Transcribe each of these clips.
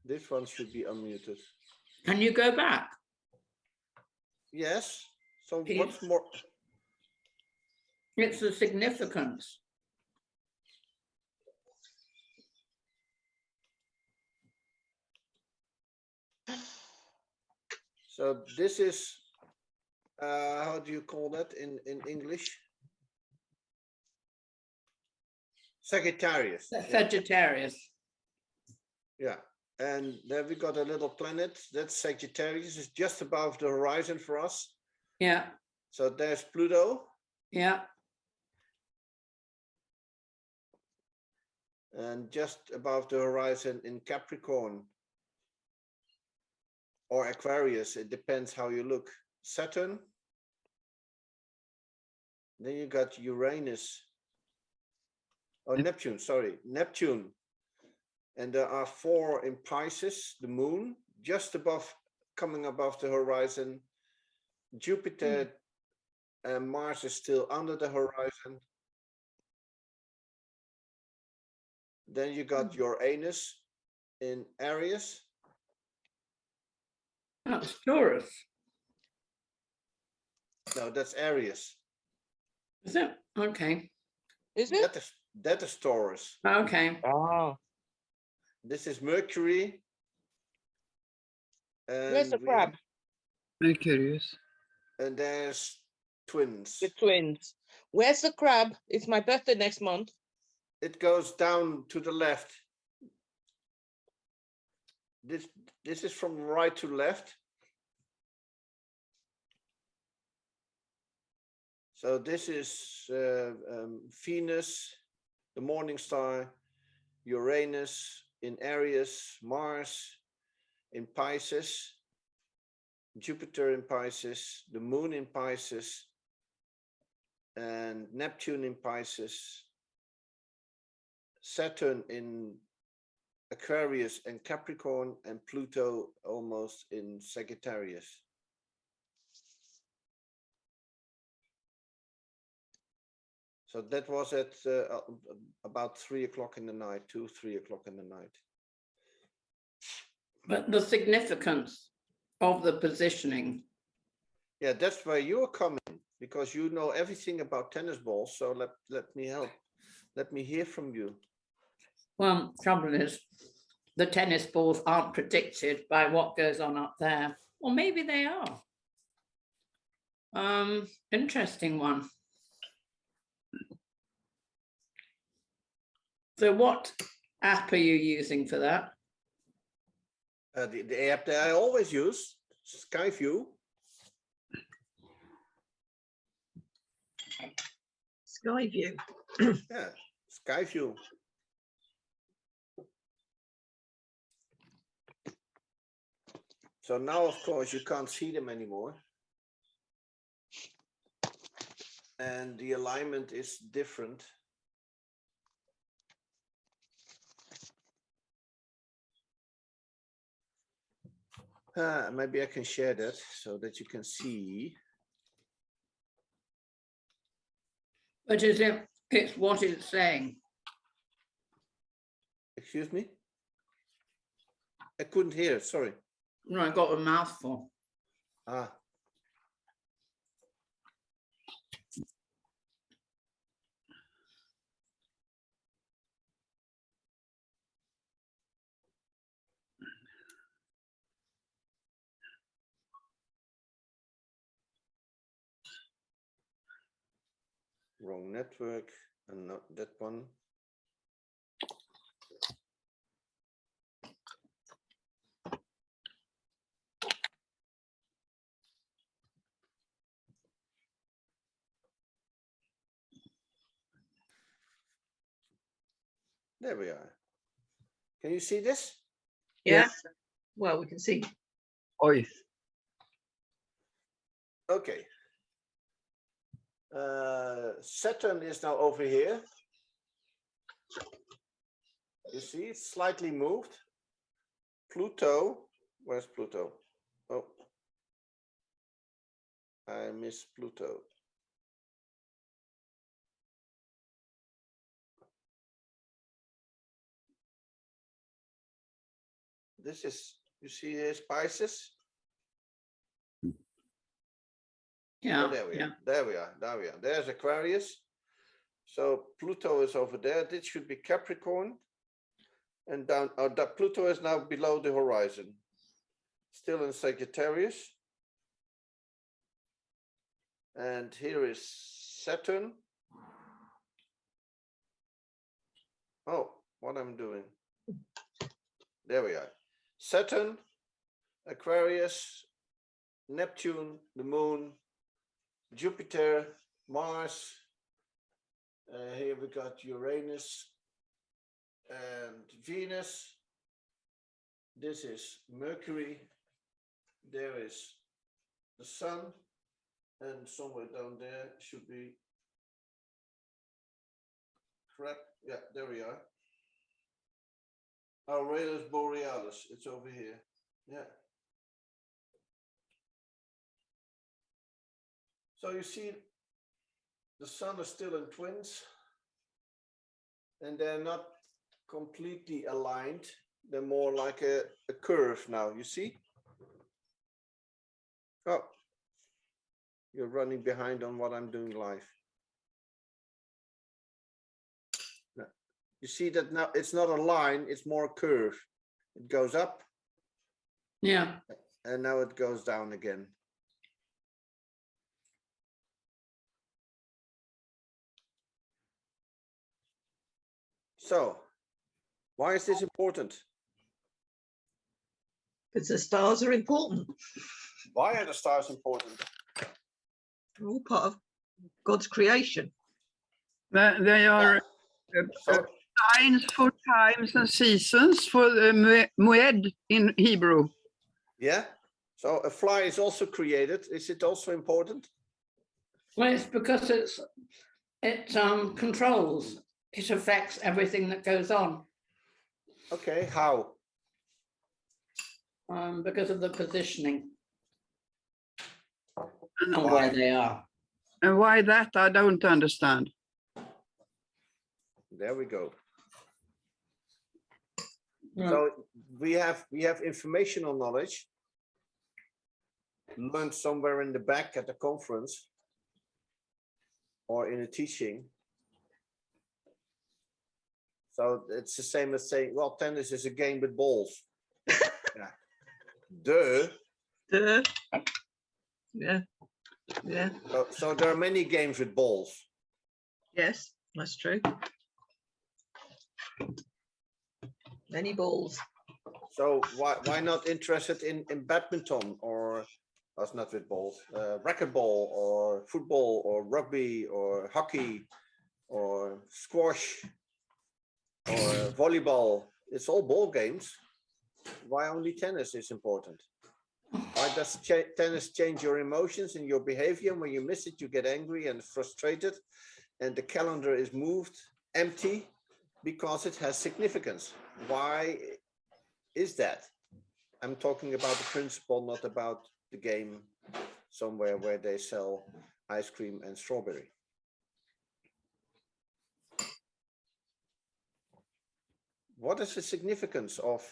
This one should be unmuted. Can you go back? Yes. So Please. what's more? It's the significance. So this is, how do you call that in English? Sagittarius. Sagittarius. Yeah. And then we got a little planet. That's Sagittarius. It's just above the horizon for us. Yeah. So there's Pluto. Yeah. And just above the horizon in Capricorn or Aquarius, it depends how you look, Saturn. Then you got Uranus, or Neptune, sorry, Neptune. And there are 4 in Pisces, the moon, just above, coming above the horizon. Jupiter and Mars is still under the horizon. Then you got Uranus in Aries. That's Taurus. No, that's Aries. Is it? Okay. Is it? That is Taurus. Okay. Oh, This is Mercury. where's the crab? Mercurius. And there's twins. The twins. Where's the crab? It's my birthday next month. It goes down to the left. This is from right to left. So this is Venus, the morning star, Uranus in Aries, Mars in Pisces, Jupiter in Pisces, the moon in Pisces, and Neptune in Pisces, Saturn in Aquarius and Capricorn, and Pluto almost in Sagittarius. So that was at about 3 o'clock in the night, 2, 3 o'clock in the night. But the significance of the positioning. Yeah, that's where you're coming, because you know everything about tennis balls. So let me help. Let me hear from you. Well, trouble is, the tennis balls aren't predicted by what goes on up there. Or maybe they are. Interesting one. So what app are you using for that? The app that I always use, Skyview. Skyview. Yeah, Skyview. So now, of course, you can't see them anymore. And the alignment is different. Maybe I can share that so that you can see. But is it, it's what it's saying? Excuse me? I couldn't hear it, sorry. No, I got a mouthful. Ah. Wrong network, and not that one. There we are. Can you see this? Yeah. Well, we can see. Ois. Okay. Saturn is now over here. You see, it's slightly moved. Pluto, where's Pluto? Oh, I miss Pluto. this is, you see his Pisces? Yeah, Oh, there we yeah. are. There we are. There we are. There's Aquarius. So Pluto is over there. This should be Capricorn. And down, that Pluto is now below the horizon. Still in Sagittarius. And here is Saturn. Oh, what I'm doing. There we are. Saturn, Aquarius, Neptune, the moon, Jupiter, Mars. Here we got Uranus and Venus. This is Mercury. There is the Sun. And somewhere down there should be crap. Yeah, there we are. Aurelius Borealis. It's over here. Yeah. So you see, the sun is still in twins, and they're not completely aligned. They're more like a curve now, you see? Oh, you're running behind on what I'm doing live. No. You see that now it's not a line, it's more a curve. It goes up. Yeah. And now it goes down again. So, why is this important? Because the stars are important. Why are the stars important? They're all part of God's creation. They are So, signs for times and seasons for the Moed in Hebrew. yeah. So a fly is also created. Is it also important? Well, it's because it controls. It affects everything that goes on Okay, how? because of the positioning and Why? where they are. And why that, I don't understand. There we go. Yeah. So we have informational knowledge learned somewhere in the back at the conference or in a teaching. So it's the same as saying, well, tennis is a game with balls. Yeah. Duh. Duh. Yeah. Yeah. So there are many games with balls. Yes, that's true. Many balls. So why not interested in badminton or that's not with balls, racquetball or football or rugby or hockey or squash or volleyball? It's all ball games. Why only tennis is important? Why does tennis change your emotions and your behavior? When you miss it, you get angry and frustrated, and the calendar is moved empty because it has significance. Why is that? I'm talking about the principle, not about the game somewhere where they sell ice cream and strawberry. What is the significance of,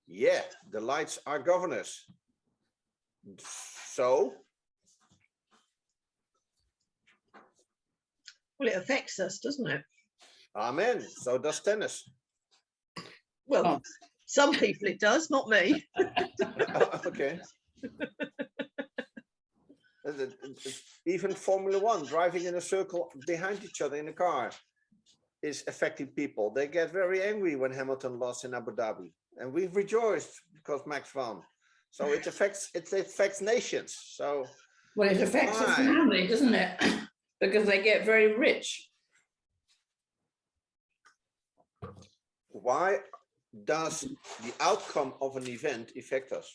yeah, the lights are governors? So? Well, it affects us, doesn't it? Amen. So does tennis. Well, Oh. some people it does, not me. Okay. Even Formula One, driving in a circle behind each other in a car, is affecting people. They get very angry when Hamilton lost in Abu Dhabi, and we've rejoiced because Max won. So it affects nations. So Well, it affects the why? family, doesn't it? Because they get very rich. Why does the outcome of an event affect us?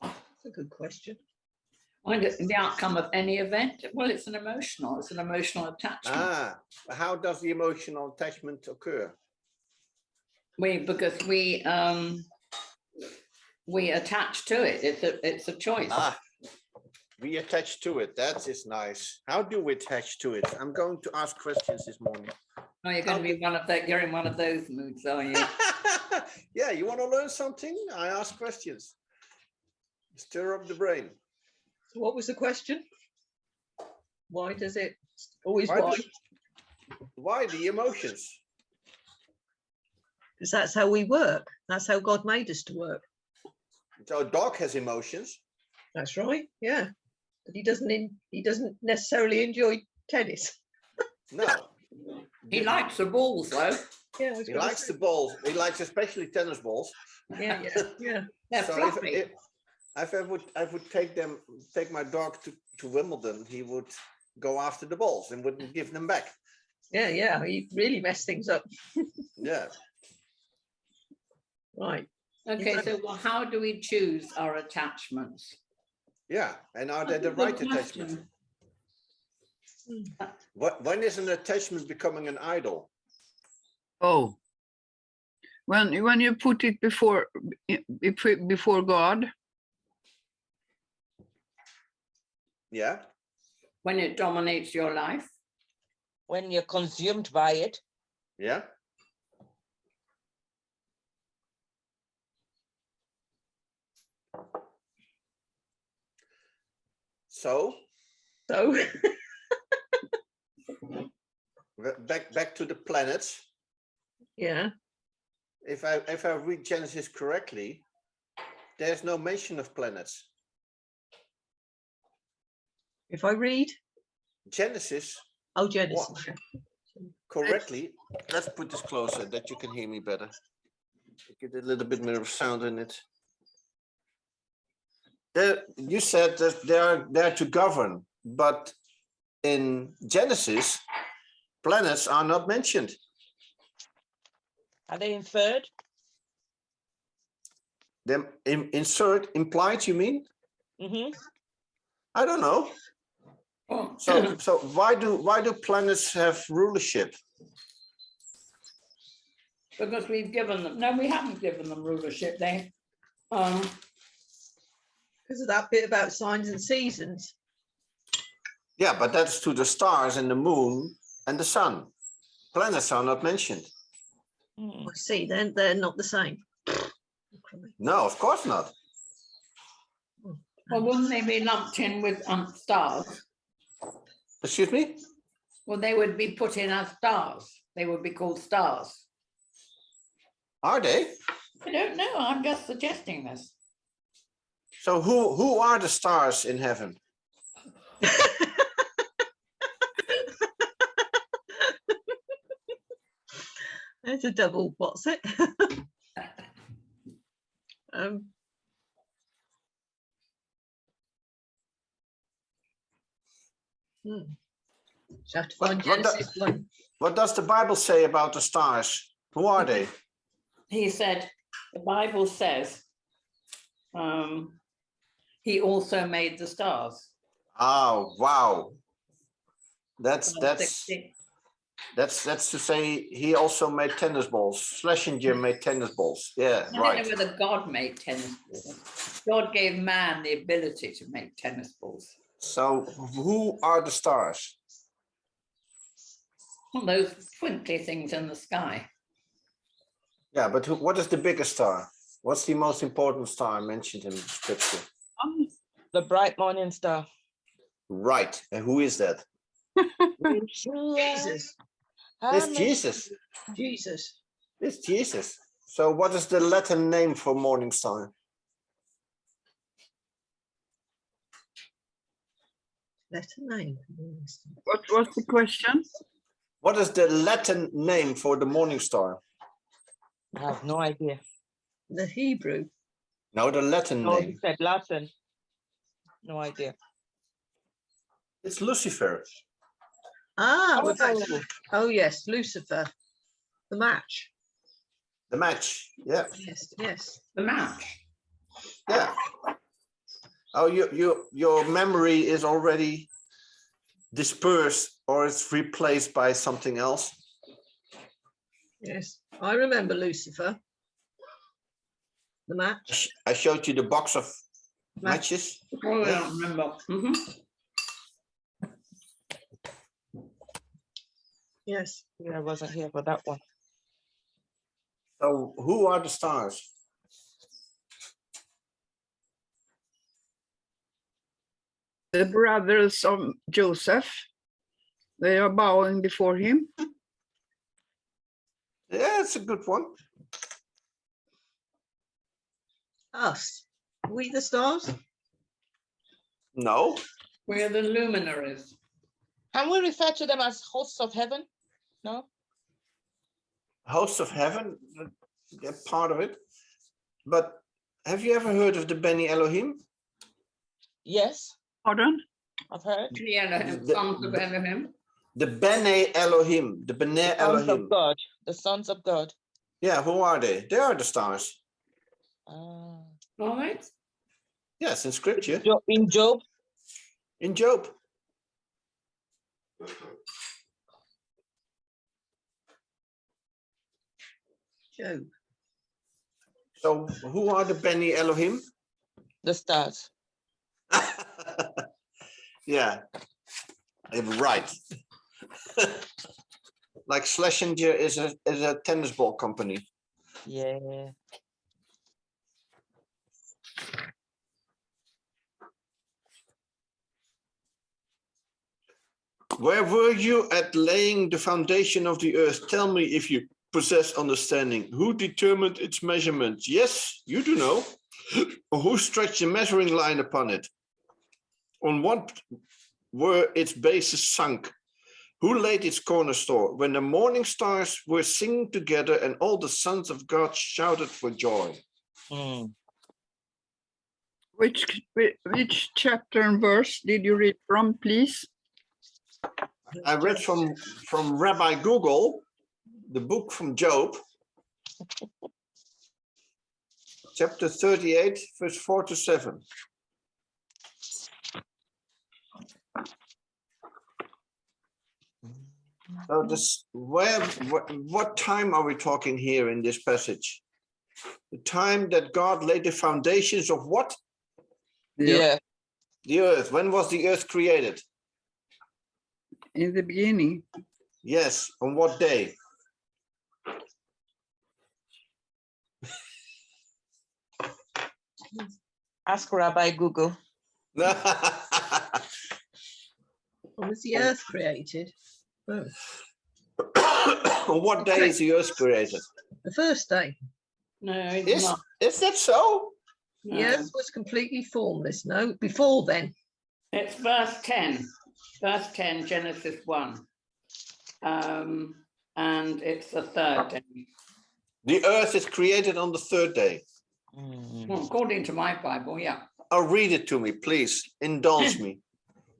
That's a good question. Well, the outcome of any event, well, it's an emotional attachment. Ah, how does the emotional attachment occur? Because we attach to it. It's a choice. Ah, we attach to it. That is nice. How do we attach to it? I'm going to ask questions this morning. Oh, you're going to be one of that. You're in one of those moods, are you? Yeah, you want to learn something? I ask questions. Stir up the brain. So what was the question? Why does it always Why why? does- Why the emotions? Because that's how we work. That's how God made us to work. So a dog has emotions. That's right. Yeah, but he doesn't necessarily enjoy tennis. No. He likes the balls, though. Yeah, I was He gonna likes say. the balls. He likes especially tennis balls. Yeah, yeah, yeah. They're So fluffy. if I would take my dog to Wimbledon, he would go after the balls and wouldn't give them back. Yeah, yeah. He really messed things up. Yeah. Right. Okay, so well, how do we choose our attachments? Yeah. And are they That's the a good right attachment? question. When is an attachment becoming an idol? Oh, when you put it before God, Yeah. When it dominates your life? When you're consumed by it, Yeah. So So back to the planets. yeah, If I read Genesis correctly, there's no mention of planets. if I read, Genesis oh Genesis. correctly. Let's put this closer that you can hear me better. Get a little bit more sound in it. You said that they are there to govern, but in Genesis, planets are not mentioned. are they inferred? Them insert implied, you mean? Hmm. I don't know. Oh, So why do planets have rulership? because we've given them, no, we haven't given them rulership. They, Because of that bit about signs and seasons. Yeah, but that's to the stars and the moon and the sun. Planets are not mentioned. Hmm. I see. Then they're not the same. No, of course not. well, wouldn't they be lumped in with stars? Excuse me? Well, they would be put in as stars. They would be called stars. Are they? I don't know. I'm just suggesting this. So who are the stars in heaven? There's a double. What's it? um. So have to find What the- Genesis 1. What does the Bible say about the stars? Who are they? He said, the Bible says, he also made the stars. Oh, wow. That's Psalm 60. to say he also made tennis balls. Schlesinger made tennis balls. Yeah, I right. don't know whether God made tennis balls. God gave man the ability to make tennis balls. So who are the stars? All those twinkly things in the sky. Yeah, but what is the biggest star? What's the most important star mentioned in scripture? The bright morning star. Right. And who is that? Jesus. It's Jesus. Jesus. It's Jesus. So what is the Latin name for morning star? Letter name. what was the question? What is the Latin name for the morning star? I have no idea. The Hebrew. No, the Latin Oh, name. you said Latin. No idea. It's Lucifer. Ah, we're back. Oh, Oh yes, Lucifer. The match. The match. Yeah, Yes, yes. The match. yeah. Oh, your memory is already dispersed or it's replaced by something else. Yes. I remember Lucifer. The match. I showed you the box of matches. Oh, I Yeah. don't remember. Mhm. Yes. Yeah, I wasn't here for that one. So who are the stars? The brothers of Joseph, they are bowing before him. Yeah, it's a good one. Us. We the stars? No, We're the luminaries. Can we refer to them as hosts of heaven? No? hosts of heaven, they're part of it. But have you ever heard of the Beni Elohim? Yes, Pardon? I've heard. The Elohim, The- sons of Elohim. The Bene Elohim, the Bene The sons Elohim. of God. The sons of God. Yeah, who are they? They are the stars. Ah. All right. Yes, in scripture, In Job. in Job. Job. So who are the Beni Elohim? The stars. Yeah, right. Like Schlesinger is a tennis ball company. Yeah. Where were you at laying the foundation of the earth? Tell me if you possess understanding. Who determined its measurements? Yes, you do know. Or who stretched the measuring line upon it? On what were its bases sunk? Who laid its cornerstone? When the morning stars were singing together and all the sons of God shouted for joy. Hmm. Which chapter and verse did you read from, please? I read from Rabbi Google, the book from Job, chapter 38, verse 4 to 7. So this, what time are we talking here in this passage? The time that God laid the foundations of what? Yeah. The earth. When was the earth created? In the beginning. Yes. On what day? Ask Rabbi Google. When was the earth created? Oh, On what day is the earth created? the first day. No, it's not. Is that so? No. The earth was completely formless. No, before then. It's verse 10. Verse 10, Genesis 1. And it's the third day. The earth is created on the third day. Hmm. Well, according to my Bible, yeah. Oh, read it to me, please. Indulge me.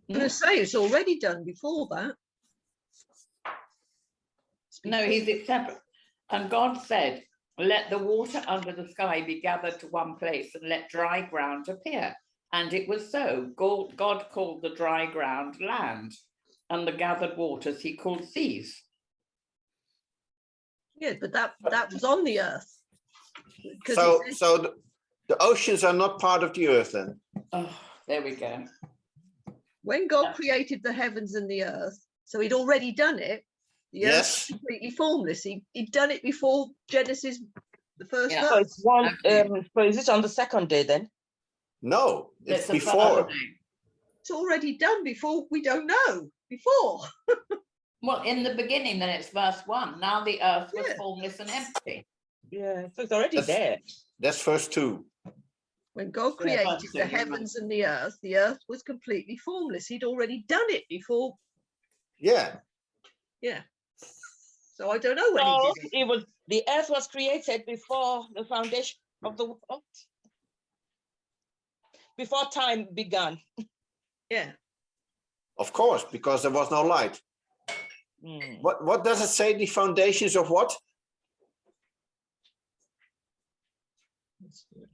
I'm going to say it's already done before that. No, he's separate. And God said, let the water under the sky be gathered to one place and let dry ground appear. And it was so. God called the dry ground land, and the gathered waters he called seas. Yeah, but that was on the earth. 'Cause So, it says- so the oceans are not part of the earth then? Oh, there we go. when God Yeah. created the heavens and the earth, so he'd already done it. The earth Yes. was completely formless. He'd done it before Genesis, the first Yeah. So verse. it's one. Okay. So is it on the second day then? No, it's the before. first day. It's already done before. We don't know before. Well, in the beginning, then it's verse 1. Now the earth was Yeah. formless and empty. Yeah. So it's already That's- there. That's verse 2. When God Yeah, created that's the it, you're right. heavens and the earth was completely formless. He'd already done it before. Yeah. Yeah. So I don't know when So he did it. it was the earth was created before the foundation of the world. Before time began. Yeah. Of course, because there was no light. Hmm. What does it say? The foundations of what?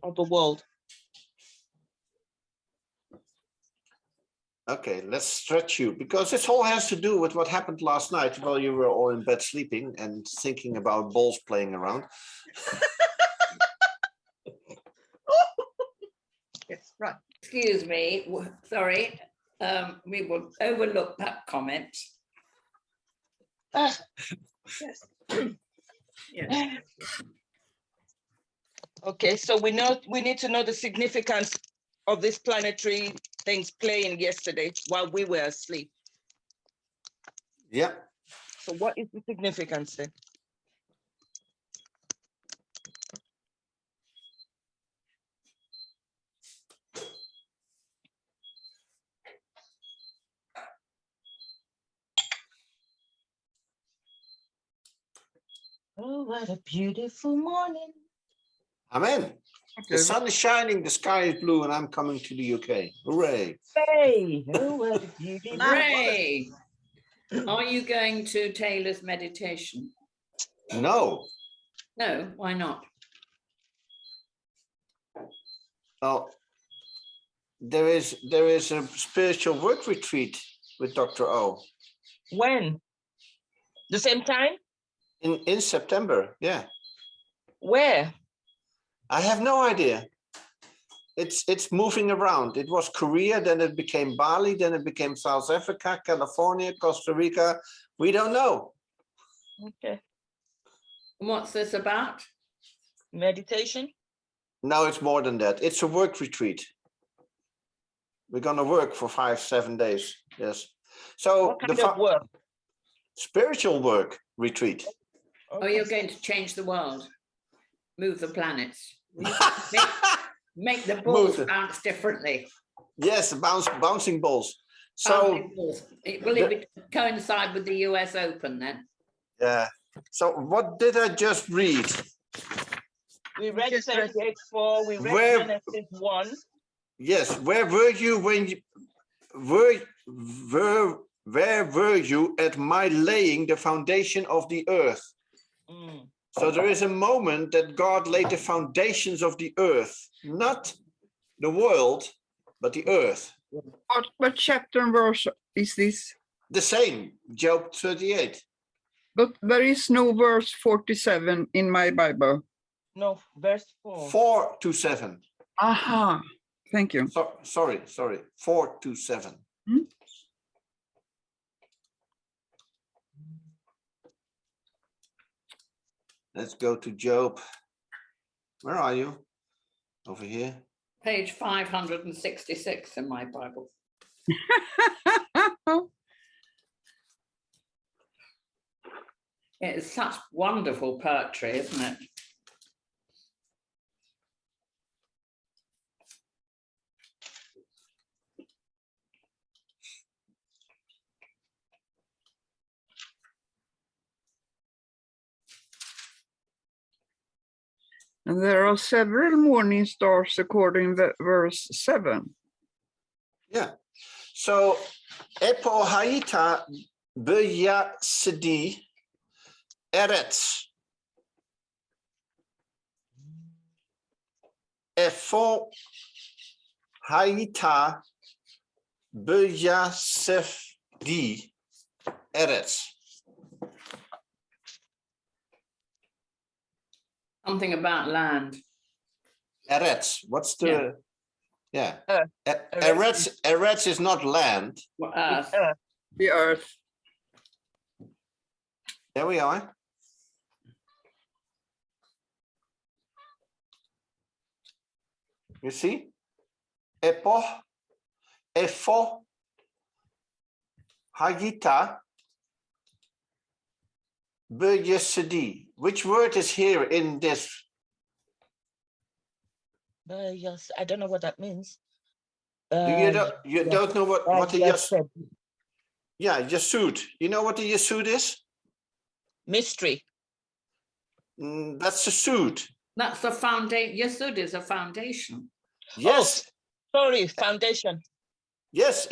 Of the world. Okay, let's stretch you, because this all has to do with what happened last night while you were all in bed sleeping and thinking about balls playing around. Yes. Right. Excuse me, sorry. We will overlook that comment. Ah, Yes. okay, so we need to know the significance of these planetary things playing yesterday while we were asleep. Yeah. So what is the significance then? Oh, what a beautiful morning. Amen. The Okay, sun is shining, the sky is blue, and I'm coming to the UK. Hooray. Hey, oh, what a beautiful Hooray! Are you going to Taylor's meditation? No. No, why not? Well, there is a spiritual work retreat with Dr. O When? The same time? in September. Yeah. Where? I have no idea. It's moving around. It was Korea, then it became Bali, then it became South Africa, California, Costa Rica. We don't know. Okay. What's this about? Meditation? No, it's more than that. It's a work retreat. We're gonna work for 5-7 days. Yes. So What kind of work? spiritual work retreat. Oh, you're going to change the world, move the planets, make the balls Move it. bounce differently. Yes, bouncing balls. So Bouncing balls. Will it coincide with the US Open then? yeah. So what did I just read? We read just read- 38:4, we read Where- Genesis 1. Yes. Where were you when you where were you at my laying the foundation of the earth? Mm. So there is a moment that God laid the foundations of the earth, not the world, but the earth. what chapter and verse is this? The same, Job 38. But there is no verse 47 in my Bible. No, verse 4. 4-7. Aha, thank you. Sorry, 4-7. Hmm? Let's go to Job. Where are you? Over here. Page 566 in my Bible. It's such wonderful poetry, isn't it? And there are several morning stars according to verse 7. Yeah. So Epo Haita Beya Sidi Eretz. Efo Haita Beya Sefdi Eretz. Something about land. Eretz. What's the yeah? Eretz. Eretz is not land. Earth. The earth. There we are. You see? Epo, Efo, Hagita, Beyesedi. Which word is here in this? Yes, I don't know what that means. You don't know what a yes, yasud? Yeah, yasud. You know what a yasud is? mystery. That's a suit. That's the foundation. Yesod is a foundation. Yes. Sorry, foundation. Yes,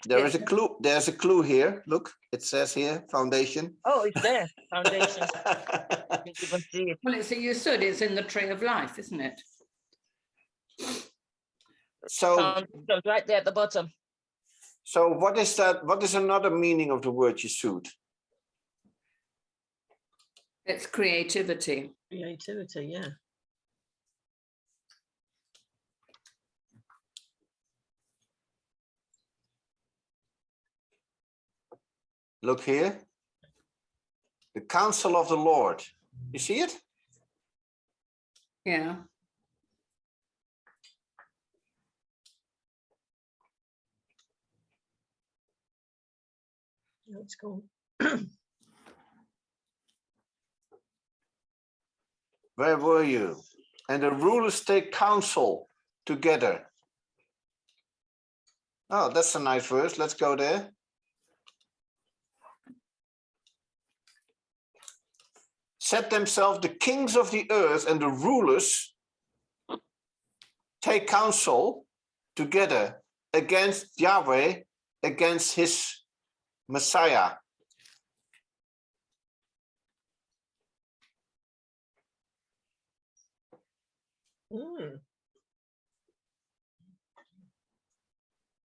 there is a clue. There's a clue here. Look, it says here, foundation. Oh, it's there, foundation. You can see it. Well, it's a Yesod. It's in the tree of life, isn't it? So, Foundation right there at the bottom. so what is that? What is another meaning of the word yesud? It's creativity. Creativity, yeah. Look here. The counsel of the Lord. You see it? Yeah. No, it's gone. Where were you? And the rulers take counsel together. Oh, that's a nice verse. Let's go there. Set themselves the kings of the earth and the rulers take counsel together against Yahweh, against his Messiah. Mm.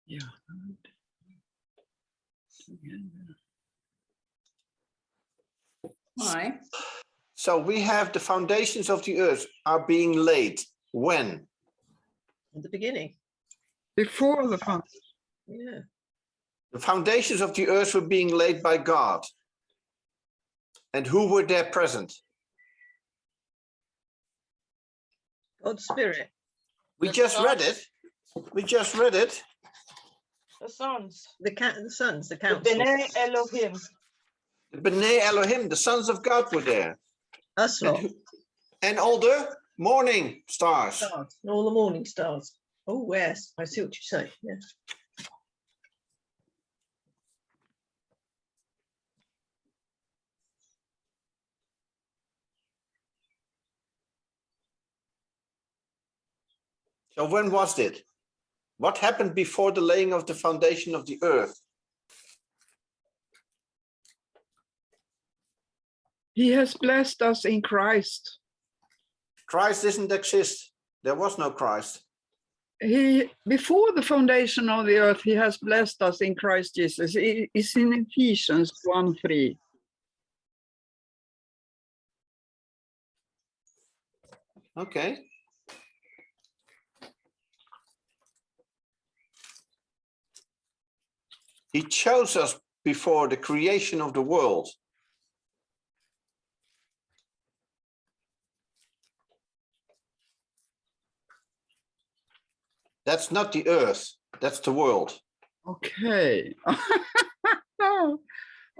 Yeah. Why? So we have the foundations of the earth are being laid. When? In the beginning. Before the fun. Yeah. The foundations of the earth were being laid by God. And who were there present? God's spirit. We The just read sons. it. We just read it. The sons. The sons, the The council. B'nai Elohim. The B'nai Elohim, the sons of God were there. Us And, lot. and all the morning stars. Stars, and all the morning stars. Oh, yes, I see what you say. Yeah. So when was it? What happened before the laying of the foundation of the earth? He has blessed us in Christ. Christ didn't exist. There was no Christ. He, before the foundation of the earth, he has blessed us in Christ Jesus. It's in Ephesians 1:3. Okay. He chose us before the creation of the world. That's not the earth, that's the world. Okay.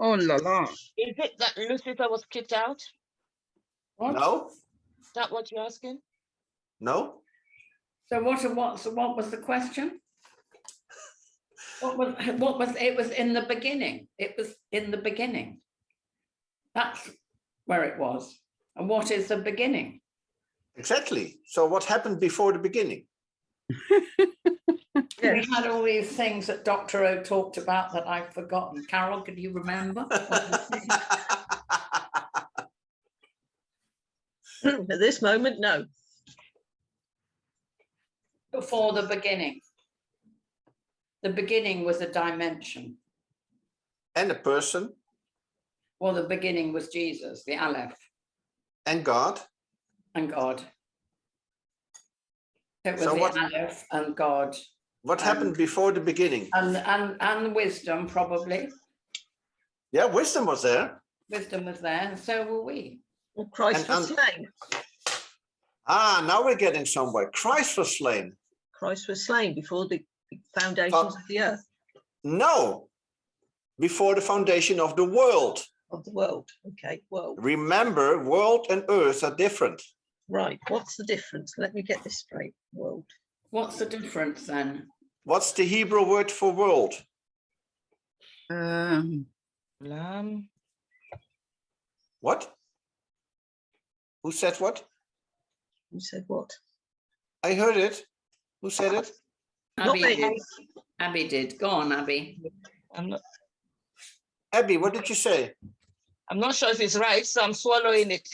Oh la la. Is it that Lucifer was kicked out? What? No, Is that what you're asking? no. So what was the question? What was it was in the beginning. It was in the beginning. That's where it was. And what is the beginning? Exactly. So what happened before the beginning? Yes. We had all these things that Dr. O talked about that I've forgotten. Carol, could you remember? At this moment, no. Before the beginning. The beginning was a dimension. And a person Well, the beginning was Jesus, the Aleph, and God. and God. It was So the what- Aleph and God What happened before the beginning? and wisdom, probably. Yeah, wisdom was there. Wisdom was there, and so were we. Well, Christ And- was slain. Ah, now we're getting somewhere. Christ was slain. Christ was slain before the foundations of the earth, No, before the foundation of the world. of the world. Okay, world. Remember, world and earth are different. Right, what's the difference? Let me get this straight. World. What's the difference then? What's the Hebrew word for world? Lamb. What? Who said what? You said what? I heard it. Who said it? Not Abby me. did. Abby did. Go on, Abby. I'm Abby, what did you say? not sure if it's right, so I'm swallowing it.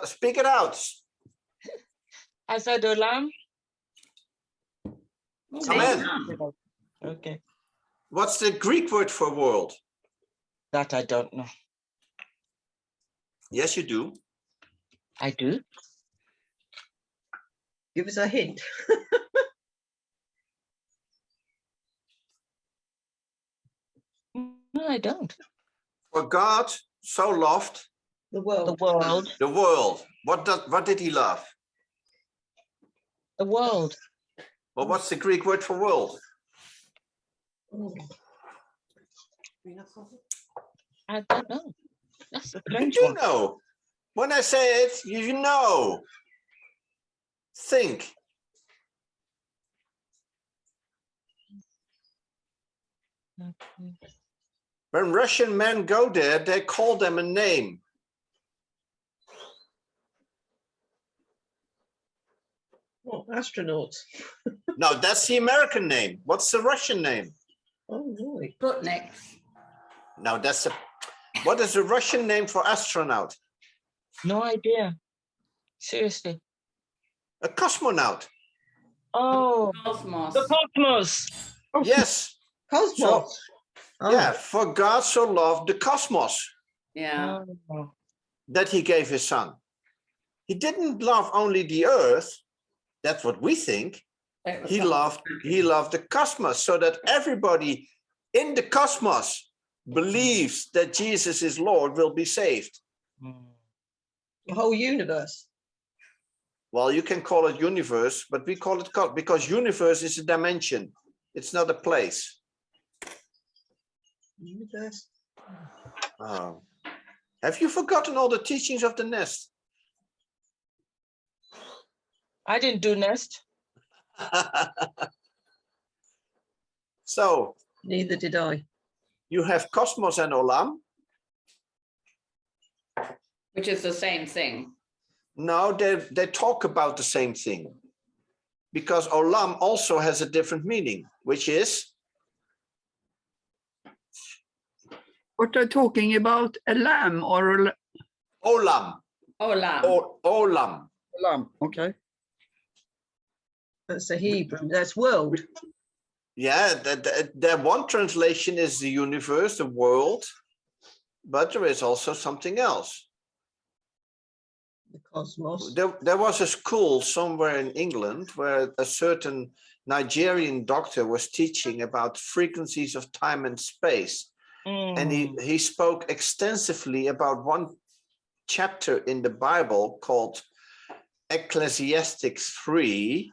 Speak it out. I said the lamb. Amen. Okay, What's the Greek word for world? that I don't know. Yes, you do. I do. Give us a hint. No, I don't. For God so loved The The world. world. the world. What did he love? The world. Well, what's the Greek word for world? Oh, I don't know. That's a strange You one. know. When I say it, you know. Think. When Russian men go there, they call them a name. what, astronauts? No, that's the American name. What's the Russian name? Oh, right. Sputniks. No, what is the Russian name for astronaut? No idea. Seriously. A cosmonaut. Oh, Cosmos. the cosmos. Yes. Cosmos. Oh, Yeah, for God so loved the cosmos Yeah. Oh. that he gave his son. He didn't love only the earth. That's what we think. It was He something. loved the cosmos, so that everybody in the cosmos believes that Jesus is Lord will be saved. the whole universe. Well, you can call it universe, but we call it God because universe is a dimension. It's not a place. Universe. Oh. Have you forgotten all the teachings of the nest? I didn't do nest. So Neither did I. you have cosmos and olam. Which is the same thing. No, they talk about the same thing. Because olam also has a different meaning, which is What they're talking about, a lamb or a olam. Olam. Olam. lamb? Okay. That's the Hebrew. That's world. Yeah, that one translation is the universe, the world, but there is also something else. The cosmos. There was a school somewhere in England where a certain Nigerian doctor was teaching about frequencies of time and space. And he spoke extensively about one chapter in the Bible called Ecclesiastes 3.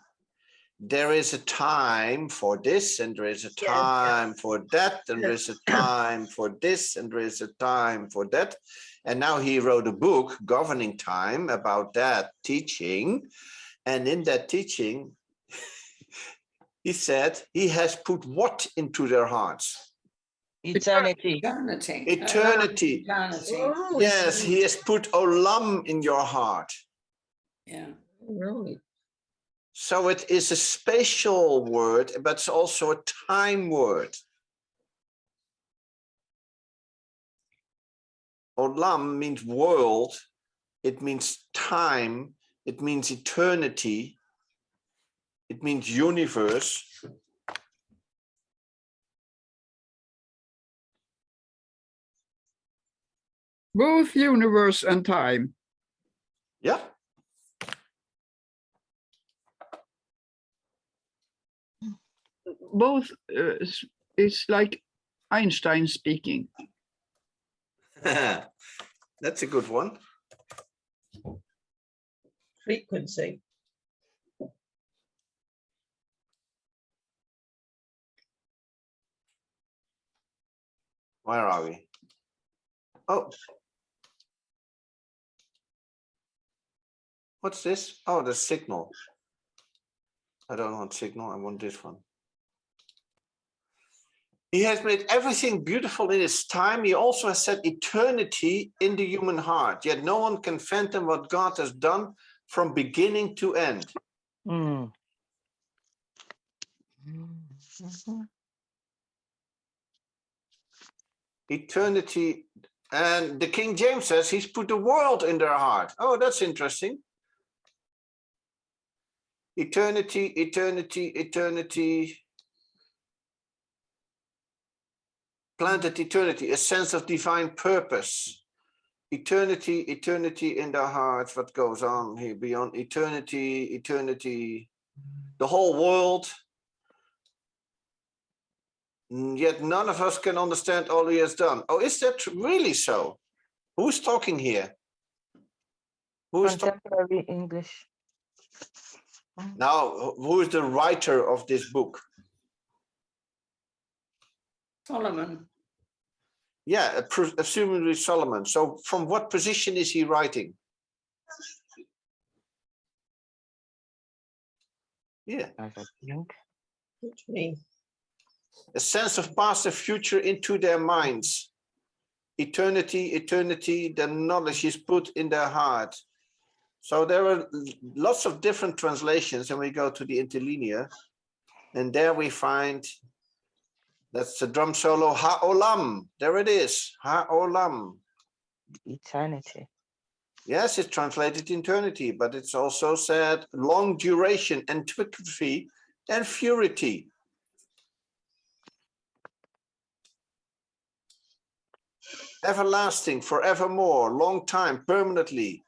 There is a time for this, and there is a time for that, and there is a time for this, and there is a time for that. And now he wrote a book, Governing Time, about that teaching. And in that teaching, he said he has put what into their hearts? Eternity. Eternity. Eternity. Eternity. Oh, Yes, he has put olam in your heart. Yeah. right. So it is a spatial word, but it's also a time word. Olam means world, it means time, it means eternity, it means universe. Both universe and time. Yeah. Both is like Einstein speaking. That's a good one. Frequency. Where are we? Oh. What's this? Oh, the signal. I don't want signal, I want this one. He has made everything beautiful in his time. He also has set eternity in the human heart. Yet no one can fathom what God has done from beginning to end. Eternity. And the King James says he's put the world in their heart. Oh, that's interesting. Eternity, eternity, eternity. Planted eternity, a sense of divine purpose. Eternity, eternity in their hearts. What goes on here beyond eternity, eternity, the whole world. Yet none of us can understand all he has done. Oh, is that really so? Who's talking here? Who is talking? Contemporary English. Now, who is the writer of this book? Solomon. Yeah, assumably Solomon. So from what position is he writing? Yeah. What do you mean? A sense of past and future into their minds. Eternity, the knowledge is put in their heart. So there are lots of different translations, and we go to the interlinear, and there we find that's the drum solo, Ha-Olam. There it is, Ha-Olam. Eternity. Yes, it's translated eternity, but it's also said long duration, antiquity, and purity. Everlasting, forevermore, long time, permanently.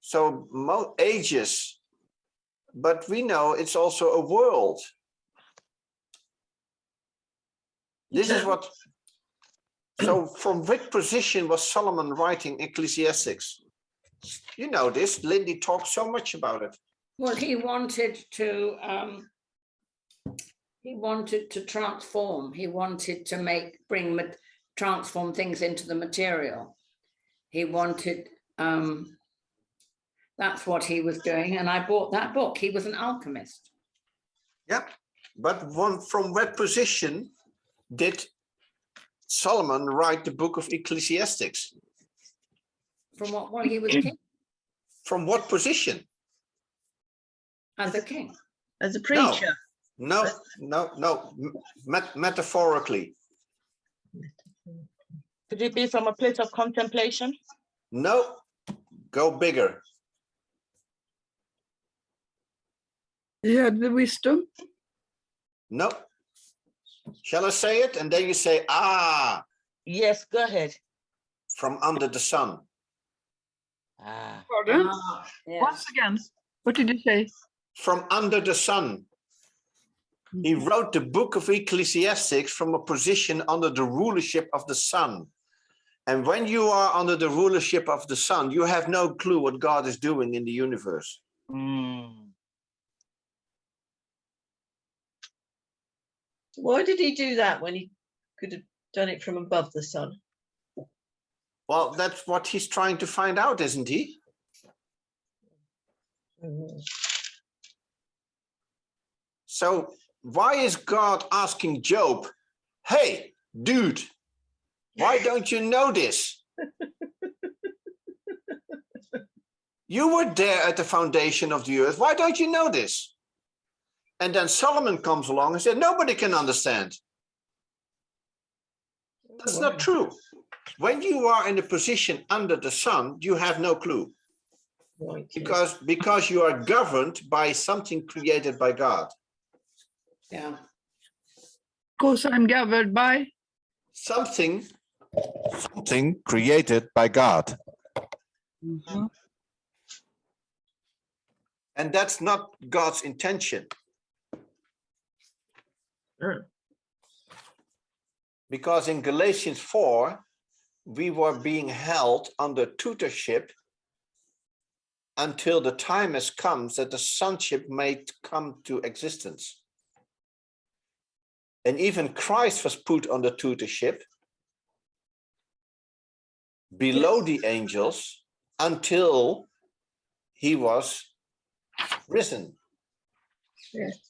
So ages, but we know it's also a world. This is what, so from which position was Solomon writing Ecclesiastics? You know this, Lindy talks so much about it. Well, he wanted to transform. He wanted to transform things into the material. He wanted, that's what he was doing. And I bought that book. He was an alchemist. Yeah, but from what position did Solomon write the book of Ecclesiastics? From what? Well, he was king. From what position? As a king. As a preacher? No. Metaphorically. Could it be from a place of contemplation? No, go bigger. He had the wisdom. No. Shall I say it? And then you say, ah. Yes, go ahead. From under the sun. Ah. Pardon? Yes. Once again, what did you say? From under the sun. He wrote the book of Ecclesiastics from a position under the rulership of the sun. And when you are under the rulership of the sun, you have no clue what God is doing in the universe. Why did he do that when he could have done it from above the sun? Well, that's what he's trying to find out, isn't he? So why is God asking Job, hey, dude, why don't you know this? You were there at the foundation of the earth. Why don't you know this? And then Solomon comes along and said, nobody can understand. That's not true. When you are in a position under the sun, you have no clue. Right. Because you are governed by something created by God. Yeah. Because I'm governed by. Something created by God. And that's not God's intention. Because in Galatians 4, we were being held under tutorship until the time has come that the sonship may come to existence. And even Christ was put under tutorship below the angels until he was risen. Yes.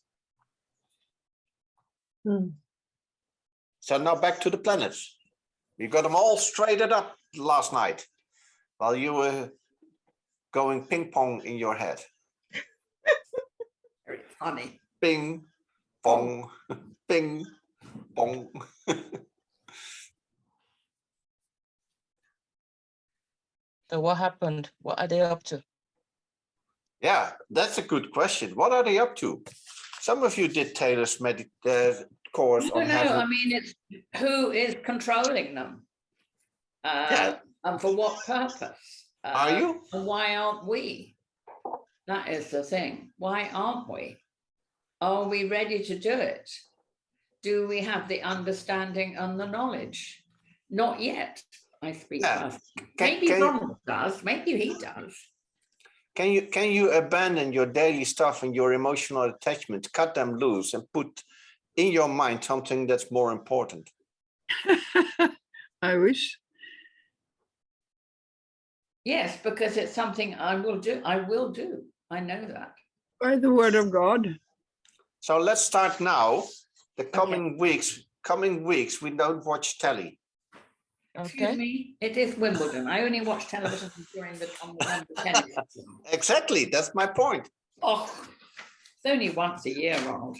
So now back to the planets. We got them all straightened up last night while you were going ping pong in your head. Very funny. Ping, pong, ping, pong. So what happened? What are they up to? Yeah, that's a good question. What are they up to? Some of you did Taylor's course No, on heaven. I mean, it's who is controlling them? Yeah. And for what purpose? Are you? And why aren't we? That is the thing. Why aren't we? Are we ready to do it? Do we have the understanding and the knowledge? Not yet. I speak Yeah. fast. Can- Maybe can- Ronald does. Maybe he does. Can you abandon your daily stuff and your emotional attachment, cut them loose and put in your mind something that's more important? I wish. Yes, because it's something I will do. I will do. I know that. By the word of God. So let's start now. The coming weeks, we don't watch telly. Excuse Okay. me. It is Wimbledon. I only watch television during the tennis. Exactly, that's my point. Oh, it's only once a year, Ronald.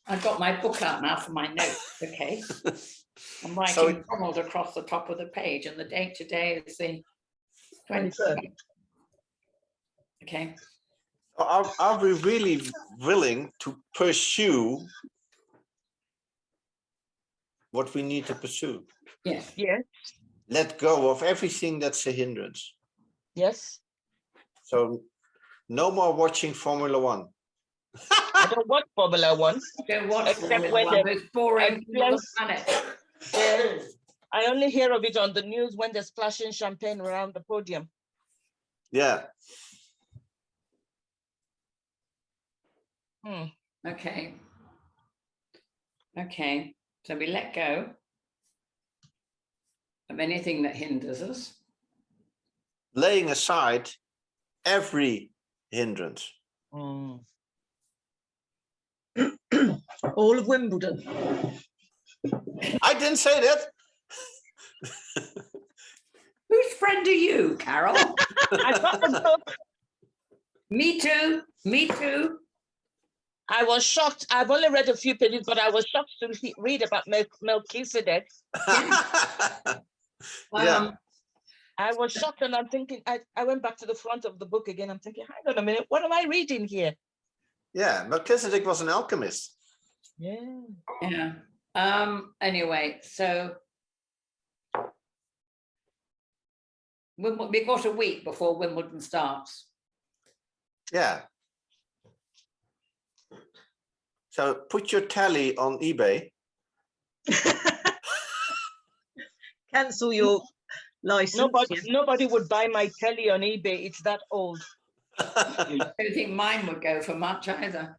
I've got my book out now for my notes. Okay. I'm writing So- Ronald across the top of the page, and the date today is the 23rd. 23rd. Okay. Are we really willing to pursue what we need to pursue? Yes. Yes. Let go of everything that's a hindrance. Yes. So no more watching Formula One. I don't watch Formula One. Don't watch Except Formula when One, they- most boring thing on the Yes. planet. I only hear of it on the news when they're splashing champagne around the podium. Yeah. Okay. Okay. So we let go of anything that hinders us. Laying aside every hindrance. Mm. All of Wimbledon. I didn't say that. Whose friend are you, Carol? I got the book. Me too. Me too. I was shocked. I've only read a few pages, but I was shocked to read about Melchizedek. Yeah. I was shocked, and I'm thinking, I went back to the front of the book again. I'm thinking, hang on a minute, what am I reading here? Yeah, Melchizedek was an alchemist. Yeah. Yeah. Anyway, so we've got a week before Wimbledon starts. Yeah. So put your tally on eBay. Cancel your license. Nobody, yeah. nobody would buy my telly on eBay. It's that old. I don't think mine would go for much either.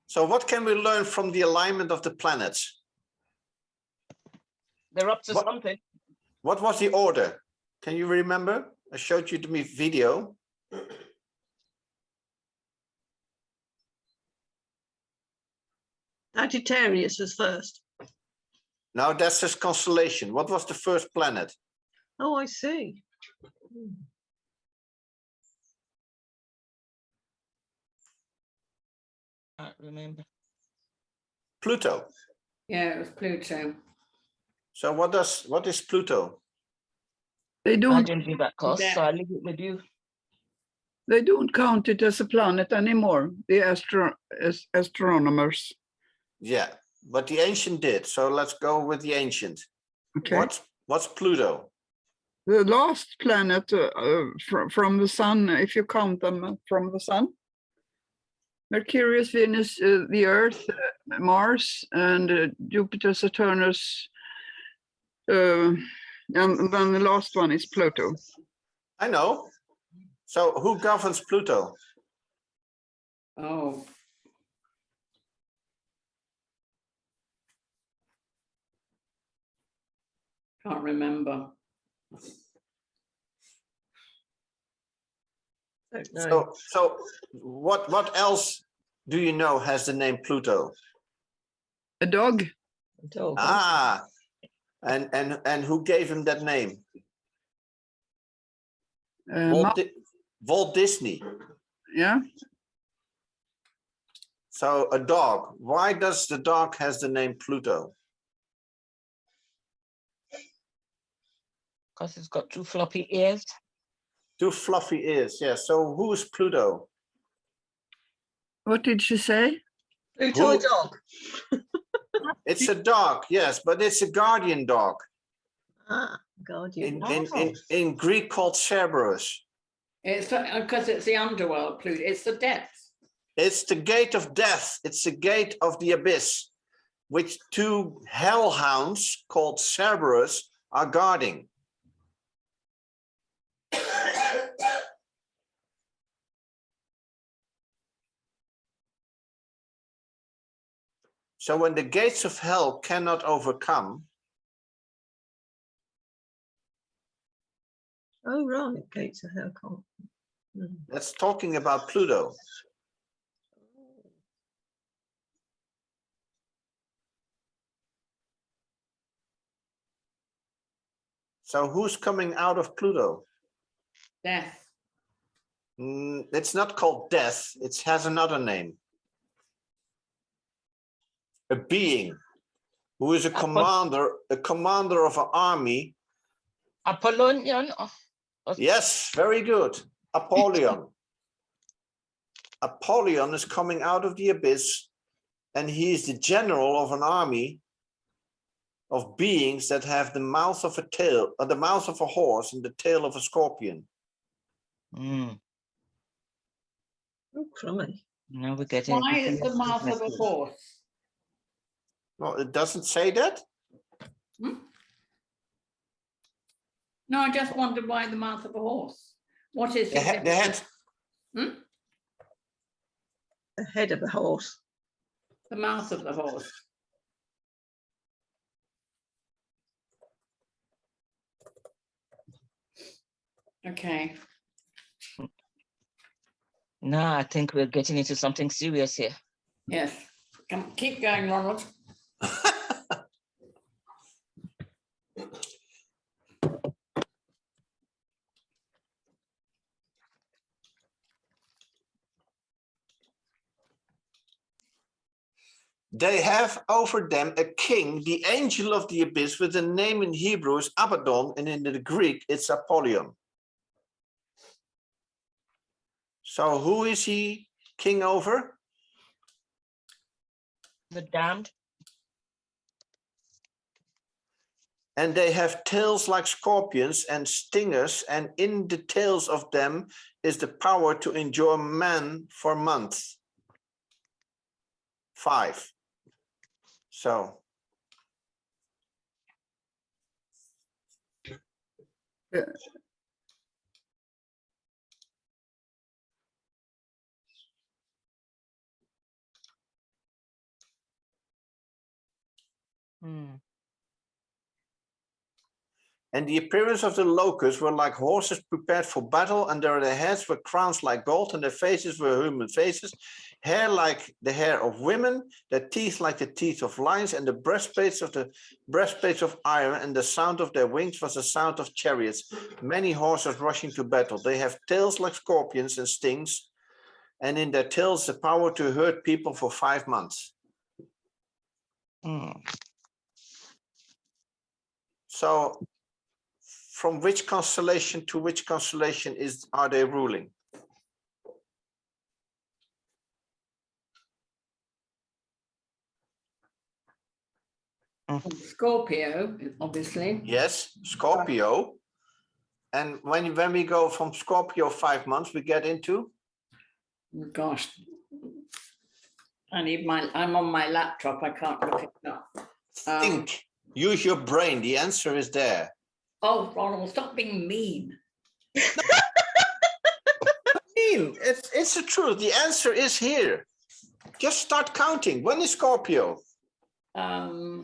So what can we learn from the alignment of the planets? They're up to What- something. What was the order? Can you remember? I showed you the video. Sagittarius was first. Now that's his constellation. What was the first planet? Oh, I see. I remember. Pluto. Yeah, it was Pluto. So what is Pluto? They I don't didn't do that course, so I leave it with you. they don't count it as a planet anymore, the astronomers. Yeah, but the ancient did. So let's go with the ancient. Okay. What's Pluto? The last planet from the sun, if you count them from the sun. Mercury, Venus, the Earth, Mars, and Jupiter, Saturnus, and then the last one is Pluto. I know. So who governs Pluto? Oh. Can't remember. Don't know. So what else do you know has the name Pluto? A dog, Dog. Ah, and who gave him that name? Walt Disney. yeah, So a dog. Why does the dog has the name Pluto? Because it's got two floppy ears. Two fluffy ears. Yeah. So who is Pluto? what did she say? Pluto a Who- dog. It's a dog. Yes, but it's a guardian dog. Ah, guardian. In Greek called Cerberus. It's because it's the underworld, Pluto. It's the depths. It's the gate of death. It's the gate of the abyss, which two hellhounds called Cerberus are guarding. So when the gates of hell cannot overcome, Oh, right. Gates of hell can't. Hmm. that's talking about Pluto. So who's coming out of Pluto? Death. It's not called death. It has another name. A being who is a commander of an army. Apollonian. Yes, very good. Apollyon. Apollyon is coming out of the abyss, and he is the general of an army of beings that have the mouth of a tail, or the mouth of a horse and the tail of a scorpion. Mm. Oh, crummy. Now we're getting. Why into is the mouth of a businesses. horse? Well, it doesn't say that. No, I just wondered why the mouth of a horse. What is The head, Hmm? The head of a horse. The mouth of the horse. Okay. Now I think we're getting into something serious here. Yes. Come, keep going, Ronald. They have over them a king, the angel of the abyss, with a name in Hebrew is Abaddon, and in the Greek it's Apollyon. So who is he king over? The damned. And they have tails like scorpions and stingers, and in the tails of them is the power to enjoy man for months. 5. So Mm. and the appearance of the locusts were like horses prepared for battle, and their heads were crowns like gold, and their faces were human faces, hair like the hair of women, their teeth like the teeth of lions, and the breastplates of iron, and the sound of their wings was the sound of chariots, many horses rushing to battle. They have tails like scorpions and stings, and in their tails the power to hurt people for 5 months. Mm. So from which constellation to which constellation are they ruling? Scorpio, obviously. Yes, Scorpio. And when we go from Scorpio 5 months, we get into? Gosh. I'm on my laptop. I can't look it up. Think. Use your brain. The answer is there. Oh, Ronald, stop being mean. It's the truth. The answer is here. Just start counting. When is Scorpio?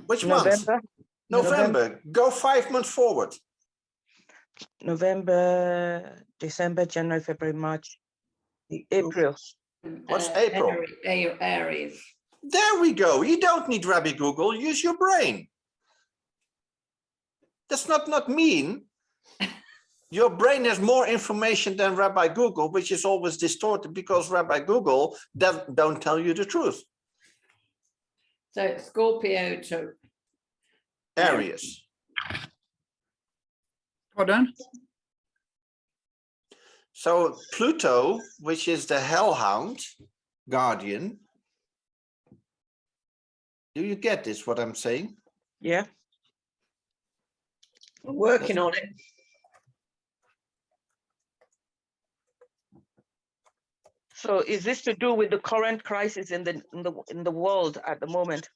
Which month? November. November. Go 5 months forward. November, December, January, February, March, April. What's April? Aries. There we go. You don't need Rabbi Google. Use your brain. That's not mean. Your brain has more information than Rabbi Google, which is always distorted because Rabbi Google don't tell you the truth. So it's Scorpio to Aries. Pardon? So Pluto, which is the hellhound guardian. Do you get this, what I'm saying? Yeah. I'm working on it. So is this to do with the current crisis in the world at the moment?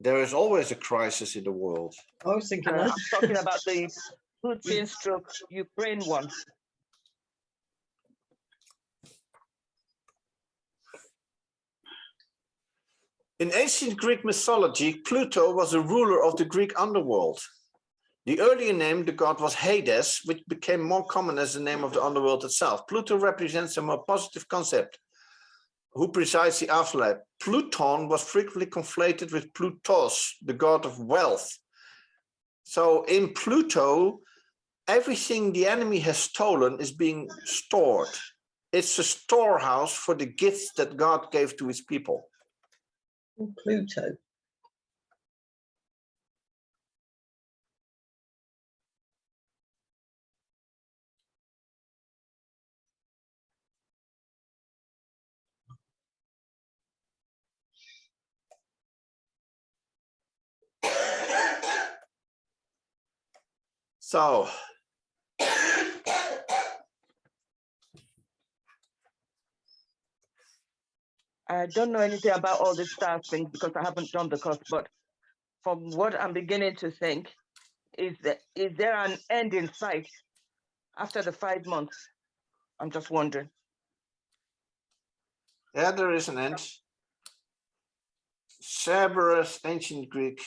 There is always a crisis in the world. I was thinking I'm that. talking about the Putin stroke Ukraine one. In ancient Greek mythology, Pluto was a ruler of the Greek underworld. The earlier name, the god, was Hades, which became more common as the name of the underworld itself. Pluto represents a more positive concept, who presides the afterlife. Pluton was frequently conflated with Plutos, the god of wealth. So in Pluto, everything the enemy has stolen is being stored. It's a storehouse for the gifts that God gave to his people. Pluto. So, I don't know anything about all these star things because I haven't done the course, but from what I'm beginning to think is there an end in sight after the 5 months? I'm just wondering. yeah, there is an end. Cerberus, ancient Greek.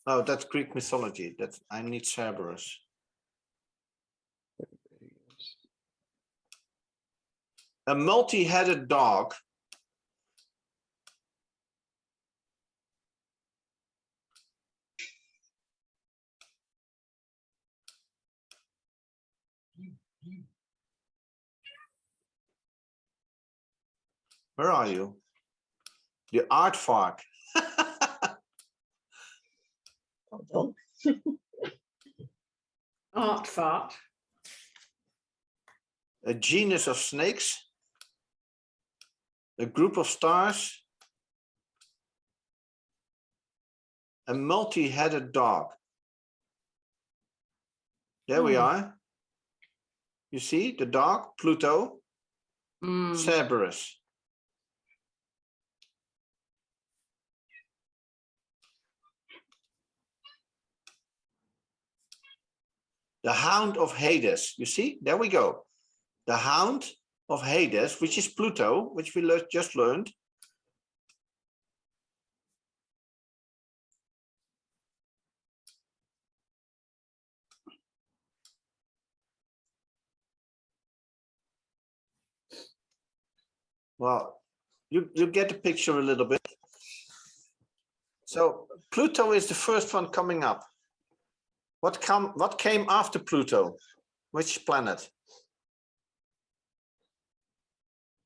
Oh, that's Greek mythology. That's, I need Cerberus. A multi-headed dog. Where are you? The aardvark. Hold on. Art fart. A genus of snakes. A group of stars. A multi-headed dog. There we are. You see the dog, Pluto, Cerberus. The hound of Hades. You see, there we go. The hound of Hades, which is Pluto, which we just learned. Well, you get the picture a little bit. So Pluto is the first one coming up. What came after Pluto? Which planet?